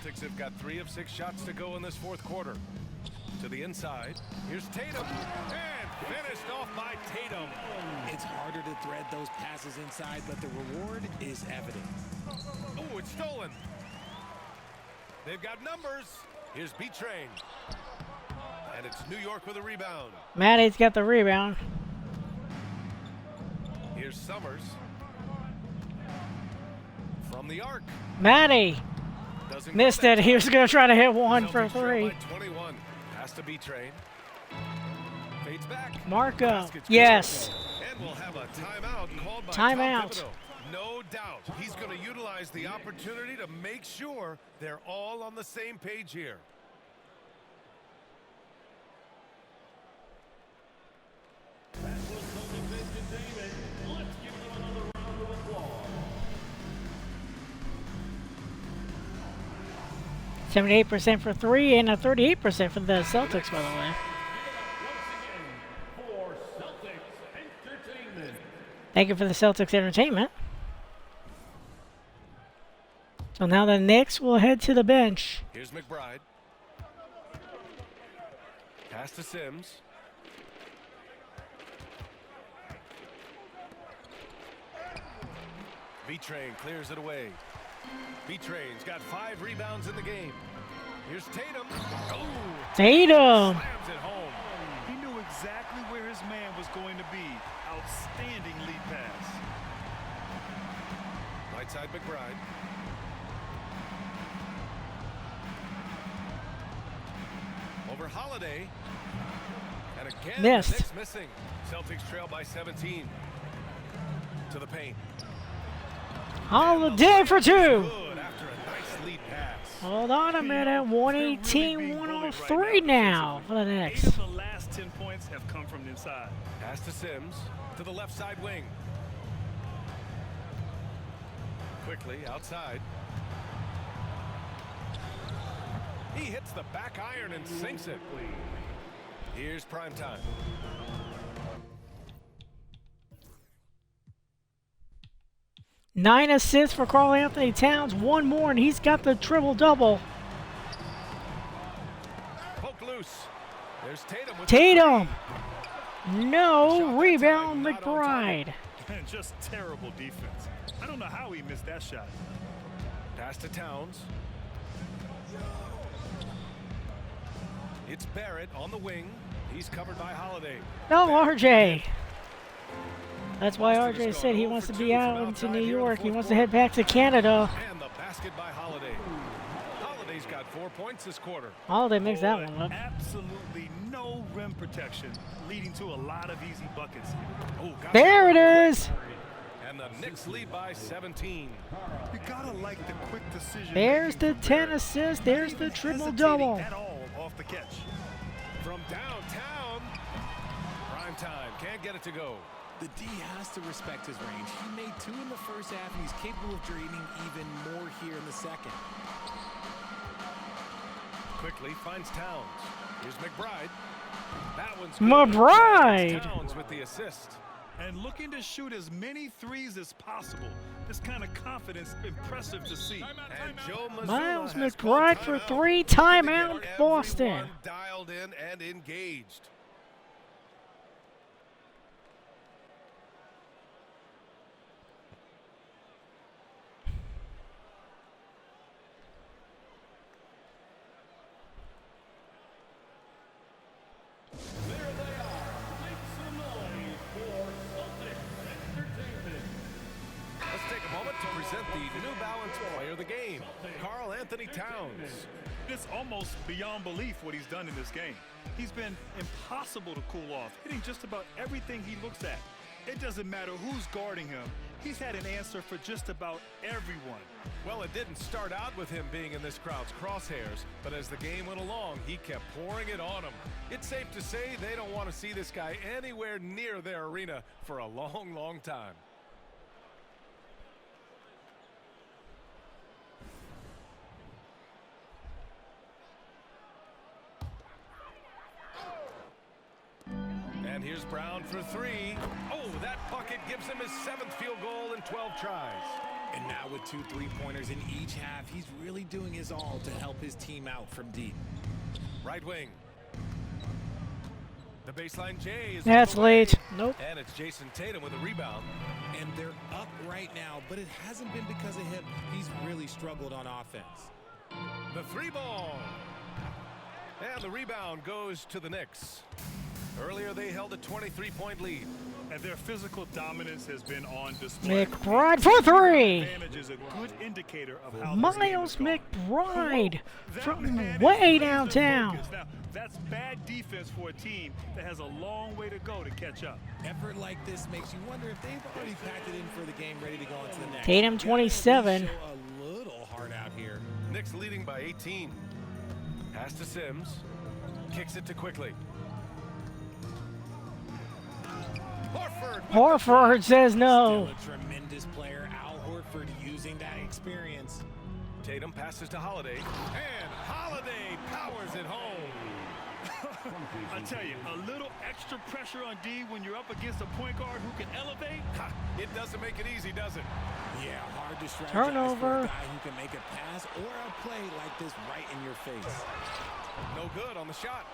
The Celtics have got 3 of 6 shots to go in this fourth quarter. To the inside. Here's Tatum. And finished off by Tatum. It's harder to thread those passes inside, but the reward is evident. Oh, it's stolen. They've got numbers. Here's B-Train. And it's New York with a rebound. Maddie's got the rebound. Here's Summers. From the arc. Maddie missed it. He was going to try to hit one for Celtics trail 3. by 21. Has to B-Train. Fades back. Marco. Basket's Yes. good. And we'll have a timeout called by Timeout. Tom Thibodeau. No doubt he's going to utilize the opportunity to make sure they're all on the same page here. That was Celtics entertainment. Let's give them another round of applause. 78% for 3 and a 38% for the Celtics, by the way. For Celtics Entertainment. Thank you for the Celtics entertainment. So now the Knicks will head to the bench. Here's McBride. Pass to Sims. B-Train clears it away. B-Train's got 5 rebounds in the game. Here's Tatum. Oh, Tatum. slams it home. He knew exactly where his man was going to be. Outstanding lead pass. Right side McBride. Over Holiday. And again, Missed. the Knicks missing. Celtics trail by 17. To the paint. Holiday for 2. Good after a nice lead pass. Hold on a minute. 118, 103 now for the 8 Knicks. of the last 10 points have come from the inside. Pass to Sims. To the left side wing. Quickly outside. He hits the back iron and sinks it. Here's primetime. 9 assists for Karl Anthony Towns. 1 more, and he's got the triple-double. Poke loose. There's Tatum. With Tatum. No. Rebound, McBride. Just terrible defense. I don't know how he missed that shot. Pass to Towns. It's Barrett on the wing. He's covered by Holiday. No, RJ. That's why RJ said he wants to be out into New York. He wants to head back to Canada. And the basket by Holiday. Holiday's got 4 points this quarter. Holiday makes that one up. Absolutely no rim protection, leading to a lot of easy buckets here. Oh, There it is. And the Knicks lead by 17. You gotta like the quick decision. There's the 10 assists. There's the triple-double. At all off the catch. From downtown. Prime time. Can't get it to go. The D has to respect his range. He made 2 in the first half, and he's capable of draining even more here in the second. Quickly finds Towns. Here's McBride. That one's good. McBride. Towns with the assist. And looking to shoot as many threes as possible. This kind of confidence, impressive to see. And Joe Mazzulla Miles has McBride called for timeout. 3. To Timeout, get Boston. everyone dialed in and engaged. Let's take a moment to present the New Balance Player of the Game, Karl Anthony Towns. It's almost beyond belief what he's done in this game. He's been impossible to cool off, hitting just about everything he looks at. It doesn't matter who's guarding him. He's had an answer for just about everyone. Well, it didn't start out with him being in this crowd's crosshairs, but as the game went along, he kept pouring it on them. It's safe to say they don't want to see this guy anywhere near their arena for a long, long time. And here's Brown for 3. Oh, that bucket gives him his 7th field goal in 12 tries. And now with 2 3-pointers in each half, he's really doing his all to help his team out from deep. Right wing. The baseline J is That's late. Nope. And it's Jason Tatum with a rebound. And they're up right now, but it hasn't been because of him. He's really struggled on offense. The 3 ball. And the rebound goes to the Knicks. Earlier, they held a 23-point lead. And their physical dominance has been on display. McBride for 3. Advantage is a good indicator of how Miles McBride from way downtown. Now, that's bad defense for a team that has a long way to go to catch up. Effort like this makes you wonder if they've already packed it in for the game, ready to go into the next. Tatum 27. Show a little heart out here. Knicks leading by 18. Pass to Sims. Kicks it to Quickly. Horford says no. Still a tremendous player. Al Horford using that experience. Tatum passes to Holiday. And Holiday powers it home. I tell you, a little extra pressure on D when you're up against a point guard who can elevate. Ha, it doesn't make it easy, does it? Yeah, hard to strategize Turnover. for a guy who can make a pass or a play like this right in your face. No good on the shot.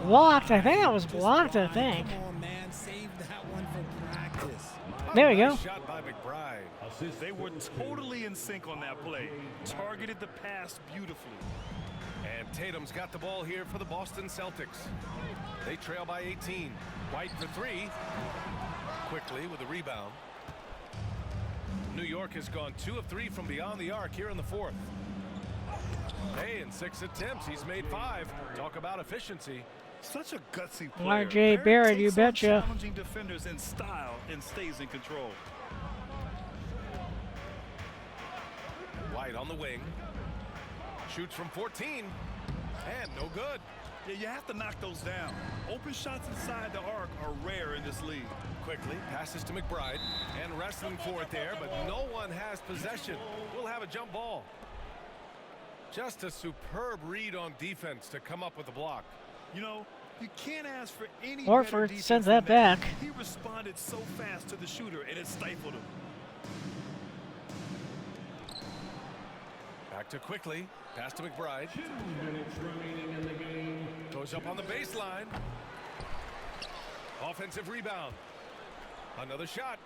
Blocked. I think that was blocked, I think. Come on, man. Save that one for practice. There we go. Nice shot by McBride. They were totally in sync on that play. Targeted the pass beautifully. And Tatum's got the ball here for the Boston Celtics. They trail by 18. White for 3. Quickly with a rebound. New York has gone 2 of 3 from beyond the arc here in the 4th. Hey, in 6 attempts, he's made 5. Talk about efficiency. Such a gutsy player. RJ Barrett, you takes on betcha. Challenging defenders in style and stays in control. White on the wing. Shoots from 14. And no good. Yeah, you have to knock those down. Open shots inside the arc are rare in this league. Quickly passes to McBride. And wrestling for it there, but no one has possession. We'll have a jump ball. Just a superb read on defense to come up with the block. You know, you can't ask for any Horford better defense sends than that back. He responded so fast to the shooter, and it stifled him. Back to quickly. Pass to McBride. 2 minutes remaining in the game. Goes up on the baseline. Offensive rebound. Another shot.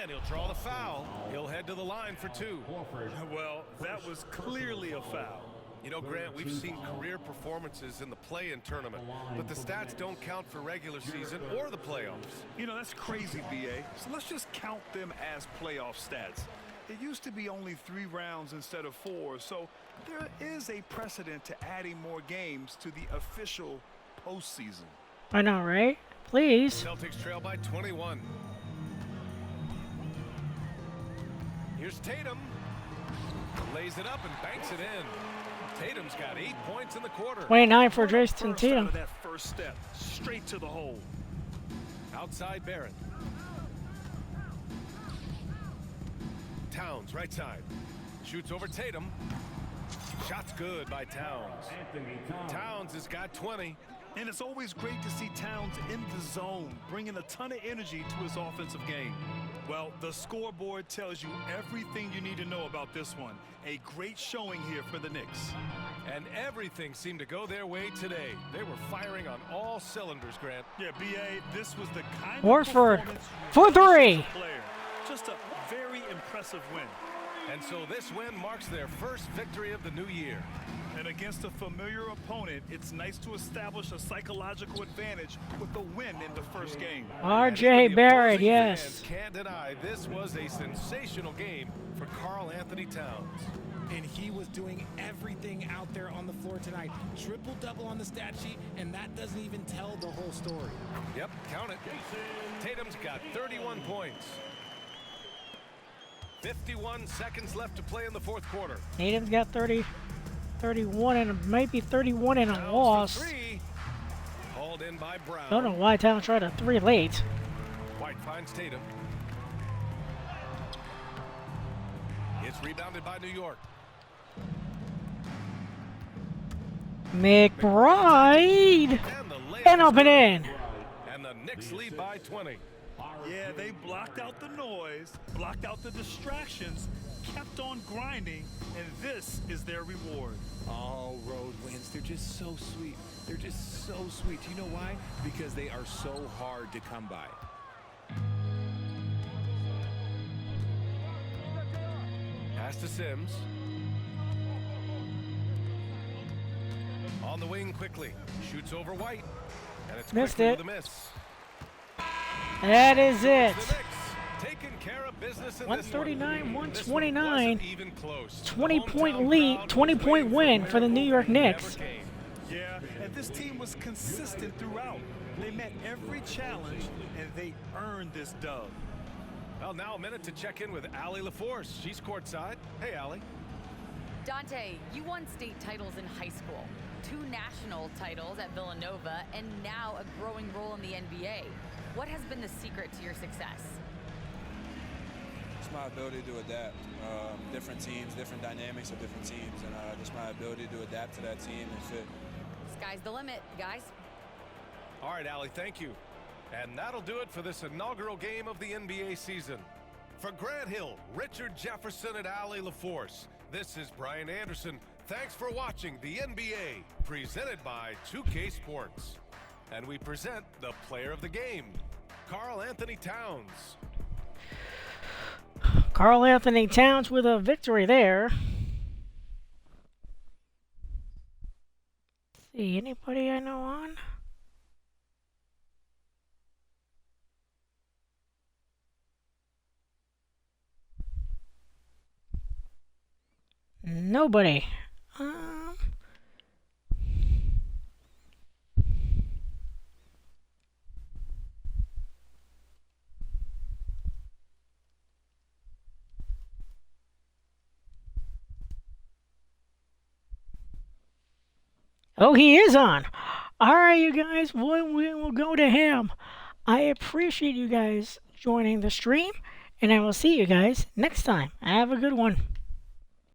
And he'll draw the foul. He'll head to the line for 2. Well, that was clearly a foul. You know, Grant, we've seen career performances in the play-in tournament, but the stats don't count for regular season or the playoffs. You know, that's crazy, BA. So let's just count them as playoff stats. It used to be only 3 rounds instead of 4, so there is a precedent to adding more games to the official postseason. I know, right? Please. Celtics trail by 21. Here's Tatum. Lays it up and banks it in. Tatum's got 8 points in the quarter. 29 for Jason Tatum. That first step, straight to the hole. Outside Barrett. Towns, right side. Shoots over Tatum. Shot's good by Towns. Towns has got 20. And it's always great to see Towns in the zone, bringing a ton of energy to his offensive game. Well, the scoreboard tells you everything you need to know about this one. A great showing here for the Knicks. And everything seemed to go their way today. They were firing on all cylinders, Grant. Yeah, B.A., this was the kind Horford of performance for 3. Just a very impressive win. And so this win marks their first victory of the new year. And against a familiar opponent, it's nice to establish a psychological advantage with the win in the first game. R.J. Barrett, yes. Can't deny this was a sensational game for Karl Anthony Towns. And he was doing everything out there on the floor tonight. Triple-double on the stat sheet, and that doesn't even tell the whole story. Yep, count it. Tatum's got 31 points. 51 seconds left to play in the fourth quarter. Tatum's got 31 and maybe 31 and a loss. Hauled in by Brown. Don't know why Towns tried a 3 late. White finds Tatum. It's rebounded by New York. McBride and up and in. And the Knicks lead by 20. Yeah, they blocked out the noise, blocked out the distractions, kept on grinding, and this is their reward. All road wins. They're just so sweet. They're just so sweet. You know why? Because they are so hard to come by. Pass to Sims. On the wing quickly. Shoots over White. And it's missed quickly it. with a miss. That is it. Taking care of business in 139, 129. 20-point lead, 20-point win for the New York Knicks. Yeah, and this team was consistent throughout. They met every challenge, and they earned this dub. Well, now a minute to check in with Allie LaForce. She's courtside. Hey, Allie. Dante, you won state titles in high school, 2 national titles at Villanova, and now a growing role in the NBA. What has been the secret to your success? It's my ability to adapt. Different teams, different dynamics of different teams, and just my ability to adapt to that team and fit. Sky's the limit, guys. All right, Allie, thank you. And that'll do it for this inaugural game of the NBA season. For Grant Hill, Richard Jefferson, and Allie LaForce, this is Brian Anderson. Thanks for watching the NBA, presented by 2K Sports. And we present the player of the game, Karl Anthony Towns. Karl Anthony Towns with a victory there. Let's see, anybody I know on? Nobody. Oh, he is on. All right, you guys, we will go to him. I appreciate you guys joining the stream, and I will see you guys next time. Have a good one.